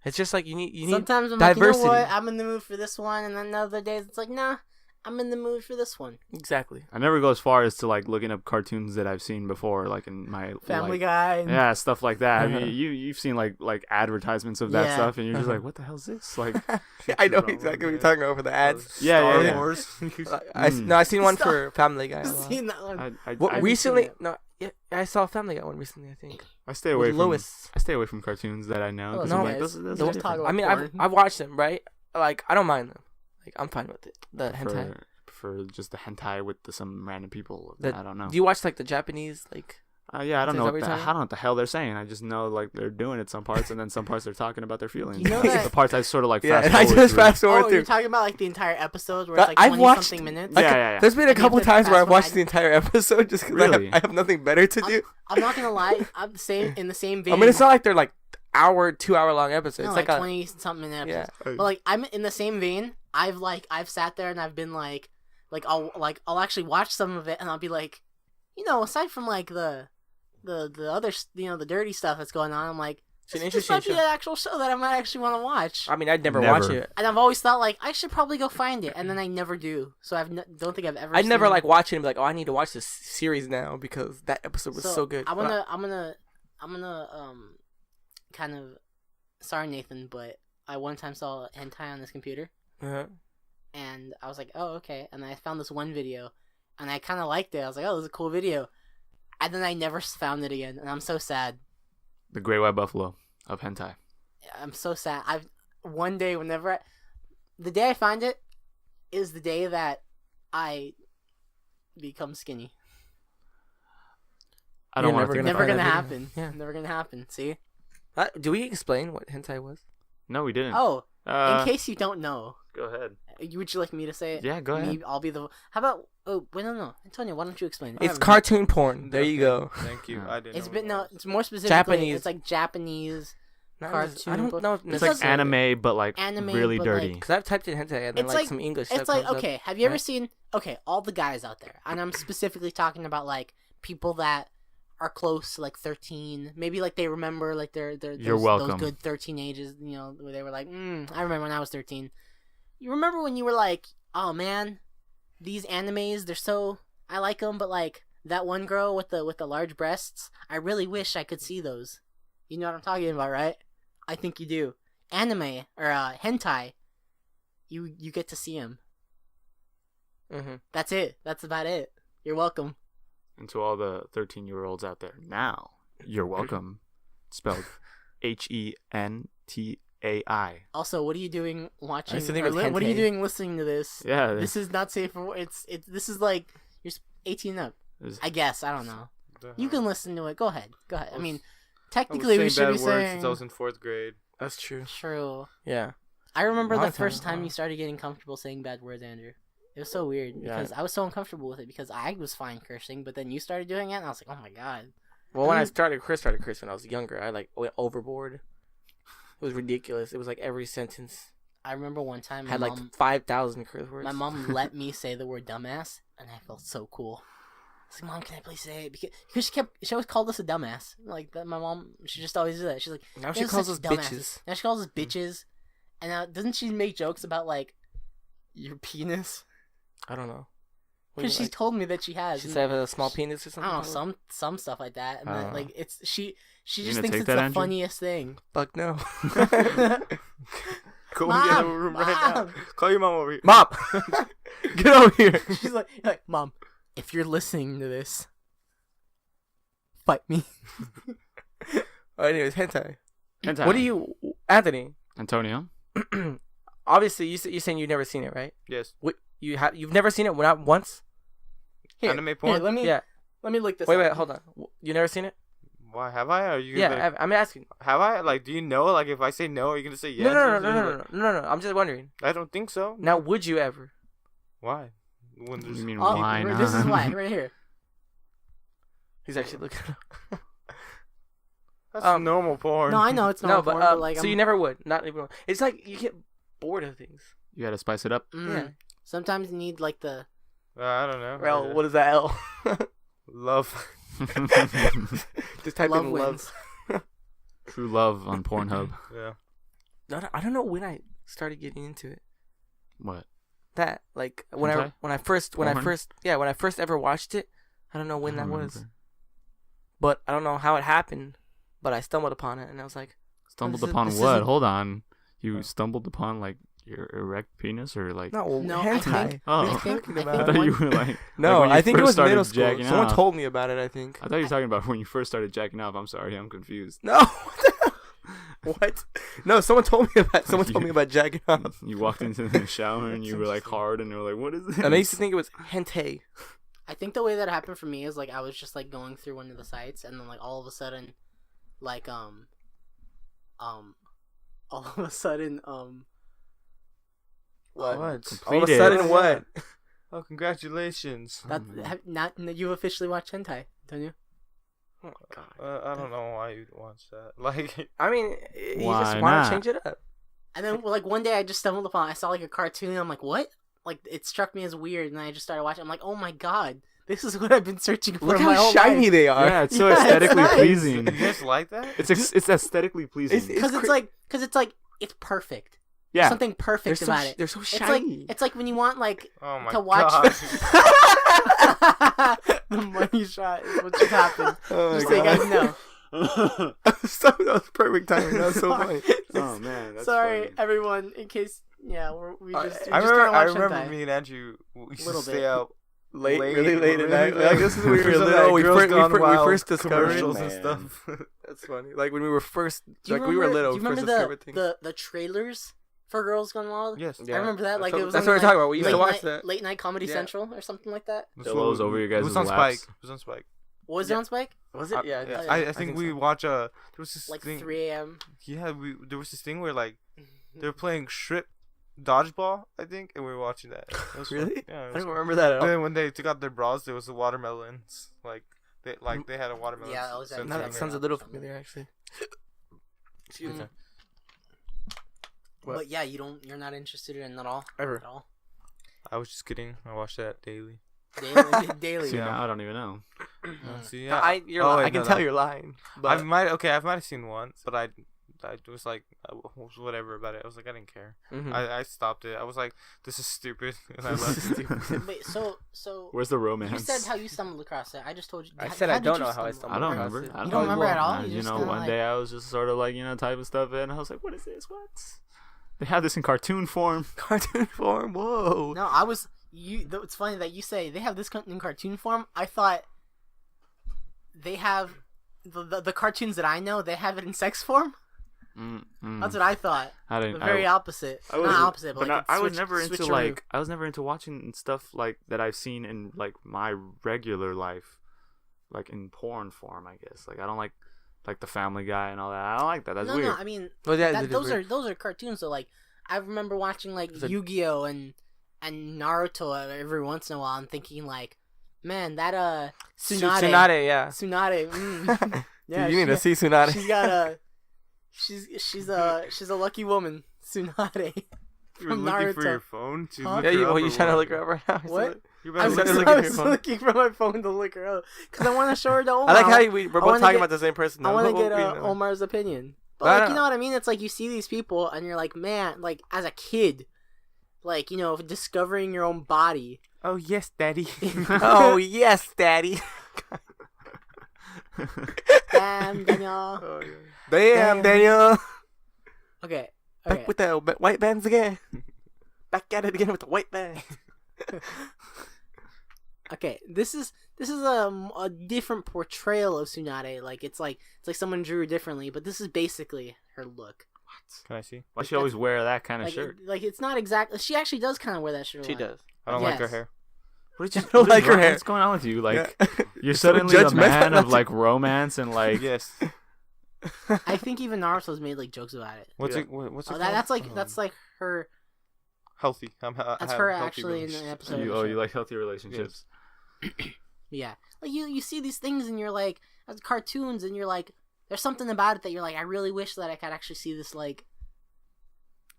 it's just like you need Sometimes I'm diversity. like, you know what? I'm in the mood for this one, and then other days it's like, nah, I'm in the mood for this one. exactly. I never go as far as to like looking up cartoons that I've seen before, like in my Family like, Guy. And Yeah, stuff like that. I Uh-huh. mean, you've seen like advertisements of that Yeah. stuff, and you're just Uh-huh. like, what the hell's this? Like, I know Futurama, exactly what you're yeah. talking about for the ads. Yeah, Star yeah, yeah. Wars. I seen one Stop. for Family Guy. a I've lot. seen that one. What I recently? seen No, yeah, I saw a Family Guy one recently. I think stay away with from Lois. I stay away from cartoons that I know. Oh, 'cause no, I'm like, guys, those don't are talk different. about I mean, porn. I've watched them, right? Like I don't mind them. Like I'm fine with it. The hentai. for just the hentai with some random people. The- I don't know. Do you watch like the Japanese like? Yeah, I don't Is know. that what you're talking I don't know what the hell they're saying. I just know like they're doing it some parts, and then some parts they're talking about their feelings. You know That's that- the parts I sort of like Yeah, fast and I forward just through. fast forward Oh, through. you're talking about like the entire episode where it's like I've 20 watched- something minutes. Yeah. There's been a And you couple have to times where I've fast watched the entire episode just because Really? I have nothing better to do. I'm not gonna lie. I'm the same in the same vein. I mean, it's not like they're like 2-hour long episodes. no, It's like like 20 something minute yeah. episodes. But like I'm in the same vein. I've sat there and I've been like I'll actually watch some of it and I'll be like, aside from like the other the dirty stuff that's going on, I'm like, It's an this interesting might be show. an actual show that I might actually want to watch. I mean, I'd never Never. watch it. And I've always thought like I should probably go find it, and then I never do. So don't think I've ever. I'd never seen like watch it and be like, oh, I need to watch this series now because that episode was so good. I'm gonna kind of sorry Nathan, but I one time saw hentai on this computer, Uh-huh. and I was like, oh okay, and I found this one video, and I kind of liked it. I was like, oh, this is a cool video, and then I never found it again, and I'm so sad. The Great White Buffalo of hentai. I'm so sad. One day, the day I find it is the day that I become skinny. I don't You're want never to. gonna Never find gonna that happen. video. Yeah. Never gonna happen. See? Do we explain what hentai was? No, we didn't. Oh, Uh, in case you don't know, go ahead. would you like me to say it? Yeah, go ahead. I'll be the. How about? Oh, wait, no, Antonio, why don't you explain it? It's cartoon porn. There you go. Thank you. Yeah. I didn't. It's know been what no. it was. It's more specifically. Japanese. It's like Japanese I cartoon. don't know. It's Because- like anime, but like Anime, really but, dirty. like- Because I've typed in hentai and then It's like like- some English It's stuff like comes up. okay. Have you ever right? seen? Okay, all the guys out there, and I'm specifically talking about like people that are close to like 13. Maybe like they remember like their You're those welcome. good 13 ages. Where they were like, I remember when I was 13. You remember when you were like, oh man, these animes, they're so I like them, but like that one girl with the large breasts, I really wish I could see those. You know what I'm talking about, right? I think you do. Anime or hentai, you get to see them. Mm-hmm. That's it. That's about it. You're welcome. And to all the 13-year-olds out there, now you're welcome. Spelled HENTAI. Also, what are you doing watching? used to think or it was what are you hentai. doing listening to this? Yeah, This is not safe for. This is like you're 18 up. this- I guess. I don't know. The You hell? can listen to it. Go ahead. Go ahead. I mean, I was technically we should saying be bad words saying. since I was in 4th grade. That's true. True. Yeah. I remember Long the first time time ago. you started getting comfortable saying bad words, Andrew. It was so weird Yeah. because I was so uncomfortable with it because I was fine cursing, but then you started doing it, and I was like, oh my god. Well, when I mean- started cursing when I was younger, I like went overboard. It was ridiculous. It was like every sentence I remember one time had like 5,000 curse words. my mom let me say the word dumbass, and I felt so cool. I was like, Mom, can I please say it? Because she always called us a dumbass. Like that, my mom, she just always did that. She's like, Now she "You're calls such us dumbasses." bitches. Now she calls us bitches. And now, doesn't she make jokes about like your penis? I don't know. What do Because you she's told me that she has. She said I have a small penis or I something. don't know, some stuff like that, and then, Oh. like it's she You just gonna thinks take it's that, the Andrew? funniest thing. Fuck no. Go Mom! get in the room right now. Mom! Call your mom over here. Mom, get over here. She's like, Mom, if you're listening to this, fight me. Oh, anyways, hentai. Hentai. What do you, Anthony? Antonio? Obviously, you're saying you've never seen it, right? Yes. What you've never seen it, not once? Anime porn? Here, let me Yeah. look this. Wait, up. hold on. You never seen it? Why have I? Are you? Yeah, Like, I'm asking. have I? Like, do you know? Like, if I say no, are you gonna say yes? No. I'm just wondering. I don't think so. Now, would you ever? Why? When there's You mean Oh, why not? this is why right here. He's actually looking. that's um, normal porn. No, I know it's not No, porn, but like so you never would. Not even. It's like you get bored of things. You had to spice it up. Yeah. Sometimes you need like the. I don't know. Well, what is that L? Love. Just type Love in wins. love. True love on Pornhub. Yeah. No, I don't know when I started getting into it. What? That like Hentai? when I first ever watched it. I don't know when I that don't was, remember. but I don't know how it happened. But I stumbled upon it and I was like, Stumbled This is- upon this what? isn't- Hold on. You stumbled upon like your erect penis or like? no, No, I hentai. think- Oh, What are you I think- talking I I about? think thought you were like. No, when you I think it first was started middle school. jacking Someone off. told me about it. I think. I thought you were talking about when you first started jacking off. I'm sorry, I'm confused. No. What? No, someone told me about. Someone told me about jacking off. You walked into the shower and you were like hard and they were like, "What is this?" And I used to think it was hentai. I think the way that happened for me is like I was just like going through one of the sites, and then like all of a sudden, like all of a sudden What? All of a Completed. sudden, what? Oh, congratulations. that not you officially watch hentai, don't you? Oh my god. I don't know why you'd watch that. Like, I mean, you Why just want not? to change it up. And then like one day I just stumbled upon I saw like a cartoon and I'm like, what? Like it struck me as weird, and I just started watching. I'm like, oh my god, this is what I've been searching for Look my how whole shiny life. they are. Yeah, it's so Yeah, it's aesthetically nice. pleasing. you guys like that? It's aesthetically pleasing. It's- Because it's like it's perfect. yeah. Something perfect They're so about it. they're so It's shiny. it's like when you want like Oh my to watch god. the money shot is what just happened. Oh Just my so you guys god. know. That was perfect timing. That was so Sorry. funny. Oh man, that's Sorry, funny. everyone. In case, we I just I kinda remember. I watch remember hentai. me and Andrew. We used to Little stay bit. out Really late late at night. late. Like this is when we were Some of little. that We Girls first, Gone we Wild first discovered. commercials and Man. stuff. That's funny. Like when we were first, Do you like we were remember- little. Do you first remember discovered things. the trailers for Girls Gone Wild? Yes. Yeah. I remember that. Like That's it was that's on, what we're like, talking about. We used to late watch night, that. Late night Comedy Yeah. Central or something like that. Pillows over your It guys' was on laps. Spike. It was on Spike. Was it on Spike? Was it? Yeah. yeah. I think we so. watch there was this Like thing. 3 a.m. Yeah, there was this thing where like they were playing strip dodgeball, I think, and we were watching that. It was fun. Really? Yeah. I It was don't remember that at all. then when they took out their bras, there was the watermelons. Like they had a watermelon. Yeah, that was sensor No, in that there. sounds a little familiar, actually. Excuse me. What? But yeah, you're not interested in it at all. Ever. At all. I was just kidding. I watched that daily. Daily. See, Yeah. now I don't even know. See, No, yeah. you're Oh, lying. wait, I can no, tell no. you're lying. I But might have seen once, but I was like was whatever about it. I was like I didn't care. Mhm. I stopped it. I was like this is stupid, and I left. Wait, so Where's the you romance? said how you stumbled across it. I just told you. I said I did don't you know how I stumble I don't across remember. it. I You don't remember at all? Nah, You you just know, kinda one like- day I was just sort of like, typing stuff in. And I was like, what is this? What? They have this in cartoon form. Cartoon form. Whoa. No, I was you. It's funny that you say they have this in cartoon form. I thought they have the cartoons that I know. They have it in sex form. That's what I thought. I The didn't. very opposite. I Not was, opposite, but, like, I it's was never into switcheroo. like I was never into watching stuff like that I've seen in like my regular life, like in porn form. I guess like I don't like the Family Guy and all that. I don't like that. That's no, weird. no. I mean, Well, yeah, that, it is those weird. are those are cartoons. So like, I remember watching like It's a- Yu-Gi-Oh and Naruto every once in a while, and thinking like, man, that Tsunade. Tsunade, yeah. Tsunade. Yeah, Dude, you need to she- see Tsunade. She's got a. She's a lucky woman, Tsunade. You were From looking for Naruto. your phone to Huh? look Yeah, her you, up you or trying to what? look her up right now? What? You I better was, look started her looking I at was your phone. looking for my phone to look her up because I want to show her to Omar. I like how we're I both wanna talking get- about the same person. I though. want to What- get what- Omar's opinion. But No, like, no. you know what I mean? It's like you see these people and you're like, man, like as a kid, like discovering your own body. Oh yes, daddy. Oh, yes, daddy. Damn, Daniel. Oh, Damn, Daniel. Okay. Back Okay. with the white bands again. Back at it again with the white band. Okay. This is a different portrayal of Tsunade. Like it's like someone drew her differently, but this is basically her look. Can I see? Why she always wear that kind of Like shirt? like it's not exactly. She actually does kind of wear that shirt. a She lot. does. I don't like her Yes. hair. What did you don't what like is her wrong- hair. What's going on with you? Like you're So suddenly the judgmental. man of like romance and like Yes. I think even Naruto's made like jokes about it. What's Yeah. it? What's it? Oh, called? that's like her. healthy. That's her actually in the episode. you like healthy relationships. Yeah, like you see these things and you're like, as cartoons, and you're like, there's something about it that you're like, I really wish that I could actually see this like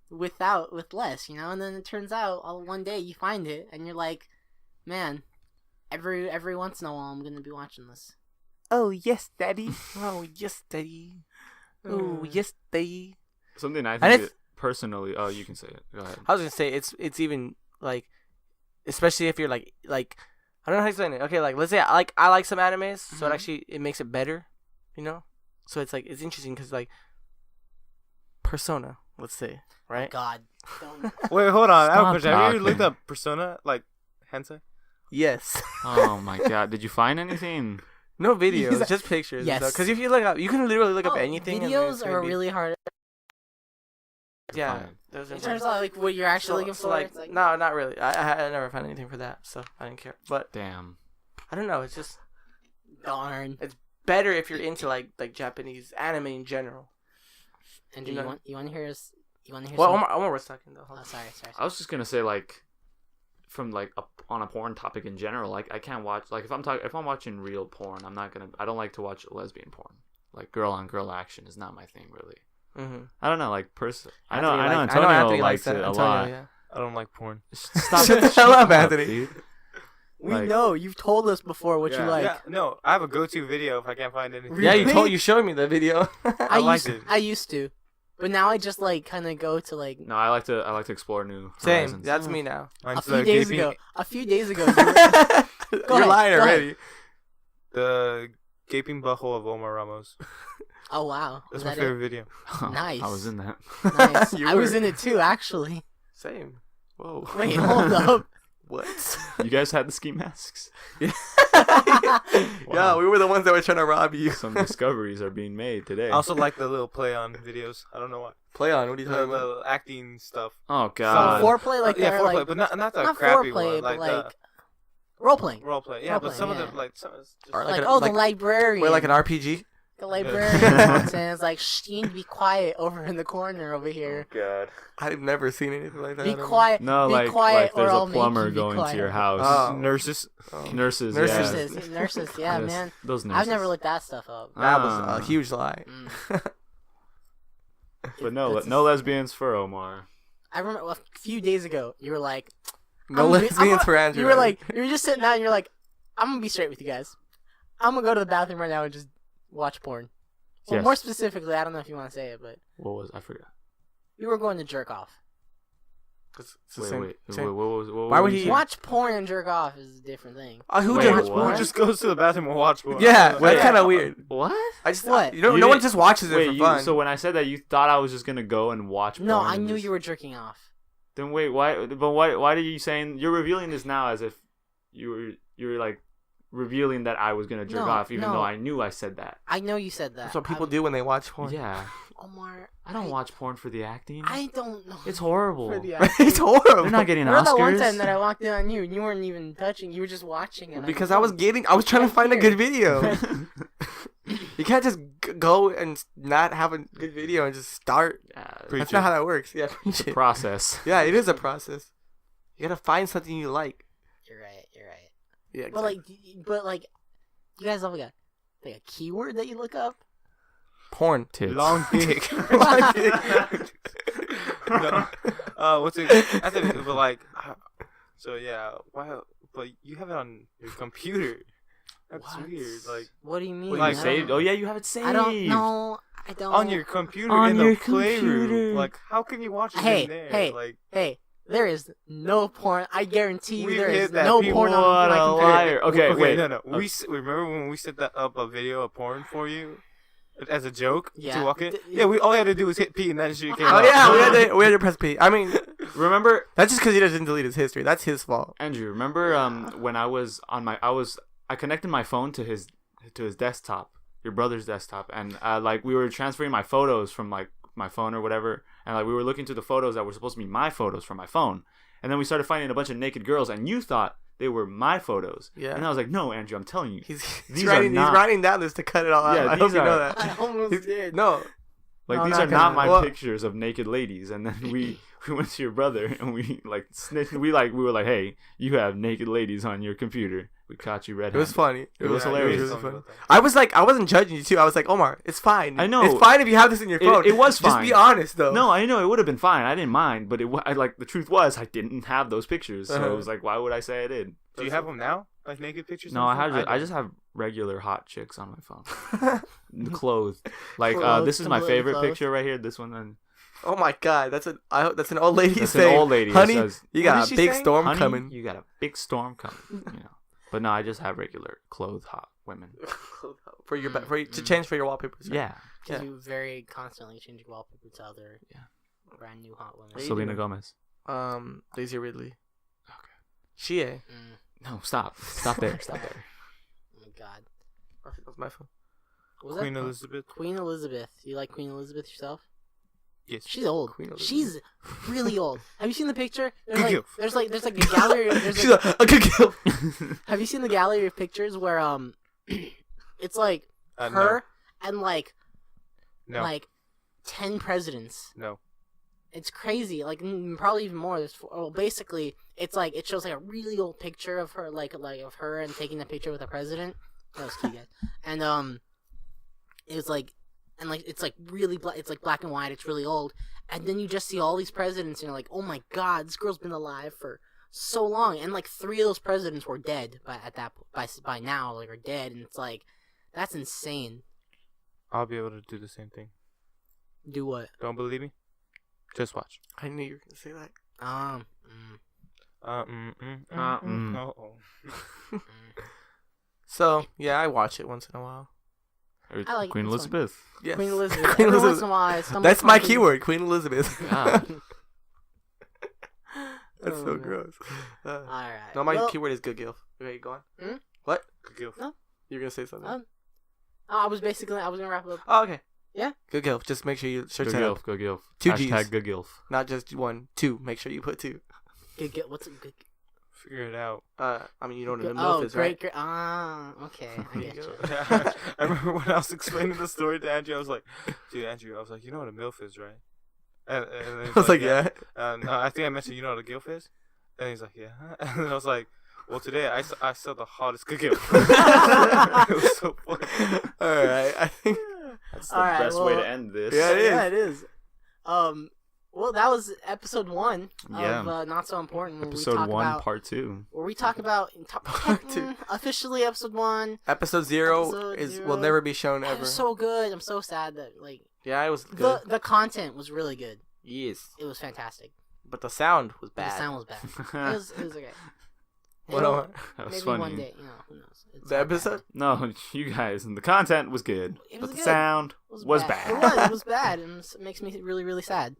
with less, and then it turns out one day you find it and you're like, man, every once in a while I'm gonna be watching this. Oh, yes, daddy. Oh, yes, daddy. Oh, yes, daddy. Something I And think it's- personally. Oh, you can say it. Go ahead. I was gonna say it's even like, especially if you're like I don't know how to explain it. Okay, like let's say I like some animes, so Mhm. it makes it better, So it's like it's interesting because like Persona, let's say, right? God, don't. Wait, hold on. I have a Stop question. Have you talking. looked up Persona, like hentai? Yes. Oh my god! Did you find anything? No videos, He's like, just pictures. yes. Because if you look up, you can literally look up Oh, anything. and then it's videos gonna are be- really hard. Yeah. Fine. those are In terms of like what you're actually looking for, like, it's like, no, not really. I never found anything for that, so I didn't care. But Damn. I don't know. It's just Darn. better if you're into like Japanese anime in general. Andrew, You you know- want to hear us? You want to hear? Well, some... Omar was talking though. Oh, sorry. I was just gonna say like, from like on a porn topic in general, like I can't watch like if I'm watching real porn, I don't like to watch lesbian porn. Like girl on girl action is not my thing really. Mm-hmm. I don't know, like I know Antonio Anthony likes that. it a Antonio, lot. yeah. I don't like porn. Stop Shut the hell up, Anthony. dude. We Like- know you've told us before what you like. Yeah, no, I have a go-to video if I can't find anything. Yeah, Really? you showed me the video. I liked it. I used to, but now I just like kind of go to like No, I like to explore new Same. horizons. That's me now. a Mine's few the days gaping- ago. A few days ago, You're ahead, lying go already. The gaping butthole of Omar Ramos. oh wow, That's was my that favorite video. Nice. I was in that. it? Nice. You I was were. in it too, actually. Same. Whoa. Wait, hold up. What? You guys had the ski masks. Yeah, we were the ones that were trying to rob you. Some discoveries are being made today. I also like the little play on videos. I don't know why. Play on. What are you The talking about? little acting stuff. Oh So god. foreplay, like yeah, they're, foreplay, like but not the not crappy foreplay, one. but Like like role playing. the role play. Yeah, role but some playing, of them yeah. like some is just Or Like, like oh, like- the librarian. We're like an RPG. The librarian comes in and it's like, shh, you need to be quiet over in the corner over here. god. I've never seen anything like that. Be quiet. No, be like quiet, there's or a I'll make plumber you be going to quiet. your house. Oh. nurses. Nurses. Nurses. Yeah. Nurses, yeah, Yes, man. Those nurses. I've never looked that stuff up. That Ah. was a huge lie. Mm. But no, That's- no lesbians for Omar. I remember a few days ago, you were like, No I'm gonna be- lesbians I'm for Andrew. you were like, you were just sitting down and you're like, I'm gonna be straight with you guys. I'm gonna go to the bathroom right now and just watch porn. Well, Yes. more specifically, I don't know if you want to say it, but What was I forgot? you were going to jerk off. It's the Wait, same- wait. same- What was? What Why were would you he- saying? Watch porn and jerk off is a different thing. Who Wait, just? what? Who just goes to the bathroom and watch porn? Yeah, Like, that's kind of weird. What? I just What? You know, You no one didn't- just watches it Wait, for fun. so when I said that, you thought I was just gonna go and watch No, porn I and knew just- you were jerking off. Then wait, why? But why are you saying you're revealing this now as if you're like revealing that I was gonna jerk No, off, even no. though I knew I said that. I know you said that. That's what people I'm- do when they watch porn. Yeah, Omar, I don't watch porn for the acting. I don't know. It's horrible. For the It's horrible. They're not getting Remember that one Oscars. time that I walked in on you and you weren't even touching, you were just watching it. Because I was trying to find a good video. You can't just go and not have a good video and just start. Yeah, Preach That's it. not how that works. Yeah, it's a process. yeah, it is a process. You gotta find something you like. You're right. You're right. Yeah, But like, you guys have like a keyword that you look up. porn. Tits. Long dick. Long dick. No. What's it? I think, but like, so yeah. Why? But you have it on your computer. That's What? weird. Like What do you mean? Wait, Like, you I don't- saved? Oh yeah, you have it saved. I don't know. I don't. on your computer On in your the playroom. computer. Like, how can you watch it Hey, in there? hey. Like, Hey, there is no porn. I guarantee you, We've there is hit that, no people. porn What on my a computer. liar. Okay, wait. No. Okay. Remember when we set that up a video of porn for you as a joke Yeah. to walk in? D- Yeah, we all we had to do was hit P and that shit came Oh up. yeah, we had to press P. I mean, Remember, that's just because he doesn't delete his history. That's his fault. Andrew? Remember when I was on my I connected my phone to his desktop, your brother's desktop, and like we were transferring my photos from like my phone or whatever, and like we were looking through the photos that were supposed to be my photos from my phone, and then we started finding a bunch of naked girls, and you thought they were my photos, Yeah. and I was like, no, Andrew, I'm telling you, He's These are he's not- writing down this to cut it all out. Yeah, I hope these you know are- that. I almost He's- did. No, like No, these not are not gonna- my well- pictures of naked ladies, and then we went to your brother and we like snitched. We were like, hey, you have naked ladies on your computer. We caught you red-handed. it was funny. It was hilarious. It was Something funny. about that. I was like, I wasn't judging you too. I was like, Omar, it's fine. I know. It's fine if you have this in your phone. It was Just fine. be honest though. No, I know it would have been fine. I didn't mind, but like the truth was I didn't have those pictures, so Uh-huh. it was like, why would I say I did? Do you have them now? Like naked pictures? No, on I your phone? I don't. just have regular hot chicks on my phone, clothed. Like Clothed, this is my completely favorite clothed. picture right here. This one, and Oh my god, that's an old lady that's saying, an old lady. It honey, says, you What got did a she big say? storm honey, coming. you got a big storm coming. You know, but no, I just have regular clothed hot women. for your to change for your wallpapers. right? Yeah, Because Yeah. you very constantly change your wallpaper to other brand new hot women. Hey, Selena doing? Gomez. Daisy Ridley. Okay. She. Mm, No, stop there, stop there. oh my god. That was my phone. What was Queen that? Elizabeth. Queen Elizabeth. You like Queen Elizabeth yourself? Yes. She's old. Queen Elizabeth. She's really old. Have you seen the picture? Good There's like a gallery. There's She's like, a good kill. have you seen the gallery of pictures where it's like No. her and like No. like 10 presidents. No. It's crazy. Like probably even more. Well, basically, it's like it shows like a really old picture of her, like of her and taking the picture with the president. That was cute, guys. And it was like, and like it's like really it's like black and white. It's really old, and then you just see all these presidents, and you're like, oh my god, this girl's been alive for so long, and like 3 of those presidents were dead by now, like are dead, and it's like that's insane. I'll be able to do the same thing. Do what? Don't believe me? Just watch. I knew you were gonna say that. No. So yeah, I watch it once in a while. I like Queen this one. Elizabeth. Yes. Queen Elizabeth. Queen Every Elizabeth. once in a while, I stumble That's upon my Queen- keyword, Queen Elizabeth. Yeah. That's Oh, so man. gross. All right. No, my Well, keyword is good gilf. Okay, go on. Hmm? What? Good gift. No. You're gonna say something? I was gonna wrap it up. Oh, okay. Yeah. Good gilf. Just make sure you search Good that up. gilf. Good gilf. 2 Hashtag Gs. good gilf. Not just 1, 2. Make sure you put 2. Good. What's a good? Figure it out. I mean, you know what a Good, MILF is, right? great. Okay. I There you get you. go. I remember when I was explaining the story to Andrew, I was like, dude, Andrew, I was like, you know what a MILF is, right? And then he's I was like, yeah. No, I think I mentioned, you know what a GILF is? And he's like, yeah. And then I was like, well, today I saw the hottest GILF. It was so funny. All right. I think. That's the All right, best way well- to end this. Yeah, it is. Yeah, it is. Well, that was episode 1 Yeah. of Not So Important. Where Episode we talk 1, about, part 2. where we talk about Part 2. Officially episode 1. Episode 0 Episode will 0. never be shown It ever. was so good. I'm so sad that like Yeah, it was good. the content was really good. Yes. It was fantastic. But the sound was But bad. the sound was bad. It was okay. What It'll- on- That was Maybe funny. one day, who knows? It's The not bad. episode? No, you guys. And the content was good. It But was the good. sound was It bad. was bad, and it makes me really, really sad.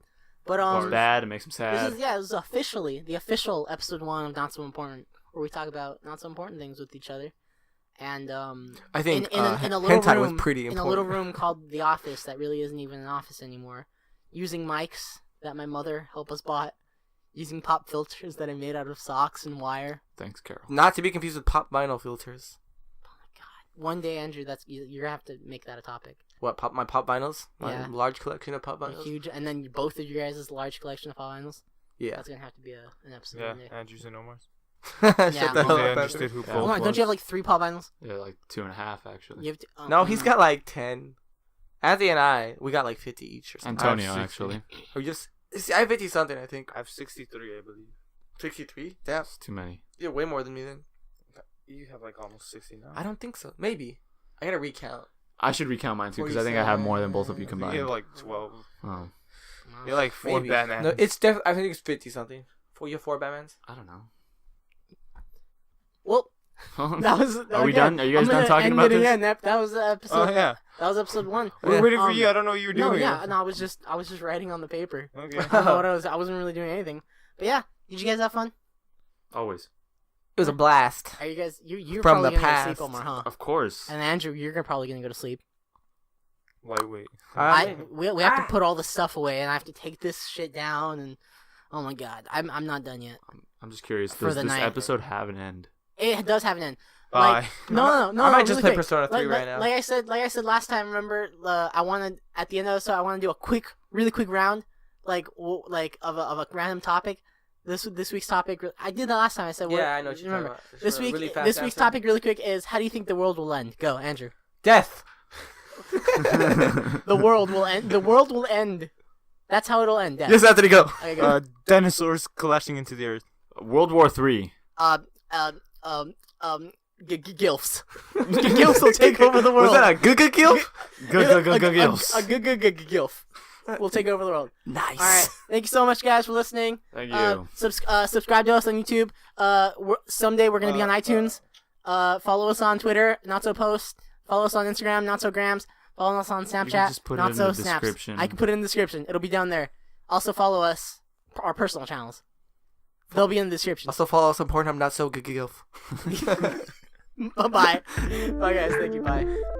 But It's bad. It makes them this sad. is this is officially the official episode 1 of Not So Important, where we talk about not so important things with each other, and I think in a little hentai room, was pretty in important. a little room called the office that really isn't even an office anymore, using mics that my mother helped us bought, using pop filters that I made out of socks and wire. Thanks, Carol. Not to be confused with pop vinyl filters. One day, Andrew, you're gonna have to make that a topic. What, my pop vinyls? My Yeah. large collection of pop A vinyls? huge, and then both of you guys' large collection of vinyls. Yeah. That's gonna have to be an episode. Yeah, one day. Andrew's and Omar's. Shut Yeah, the They hell well, up, understood Andrew. who Yeah. Oh both my, was. don't you have like 3 pop vinyls? Yeah, like 2.5 actually. You have to, No, he's got like 10. Anthony and I, we got like 50 each or something. Antonio, I have actually. Or just, I have 50 something, I think. I have 63, I believe. 63? Damn. It's too many. You're way more than me then. You have like almost 69. I don't think so. Maybe. I gotta recount. I should recount mine too because I think I have more than both of you I think combined. you have like 12. Oh, You're like 4 Maybe. Batman. No, it's definitely, I think it's 50 something. You have 4 Batmans? I don't know. Well, that was. Are we again, done? Are you guys I'm done gonna talking end about it this? again. That was the episode. Oh, yeah. That was episode 1. We're waiting for Um, you. I don't know what you were doing. No, yeah, no, I was just writing on the paper. Okay. I don't know what I wasn't really doing anything. But yeah, did you guys have fun? Always. It was a blast. Are you guys? You're From probably the gonna go to past. sleep, Omar, huh? Of course. And Andrew, you're probably gonna go to sleep. Lightweight. We have to put all the stuff away, and I have to take this shit down. And oh my god, I'm not done yet. I'm just curious. For Does the this night. episode have an end? It does have an end. Bye. Like, no. I might just really play quick. Persona 3 right now. Like I said last time. Remember, I wanted at the end of the episode, I want to do a really quick round, like of a random topic. This week's topic. I did that last time. I said, Yeah, I know what you're remember talking about. this Sure, week. really fast This week's answer. topic, really quick, is how do you think the world will end? Go, Andrew. Death. The world will end. The world will end. That's how it'll end. Death. Yes, Anthony, go. Okay, go. Dinosaurs collapsing into the earth. World War III. Gilfs. Gilfs will take over the world. Was that a good kill? Gilfs. A gilf will take over the world. Nice. All right. Thank you so much, guys, for listening. Thank you. Subscribe to us on YouTube. Someday we're gonna be on iTunes. Follow us on Twitter, Not So Post. Follow us on Instagram, Not So Grams. Follow us on Snapchat, just put it Not in So the Snaps. description. I can put it in the description. It'll be down there. Also follow us, our personal channels. They'll be in the description. Also follow us on Pornhub, not so good gilf. Bye bye. Bye guys. Thank you. Bye.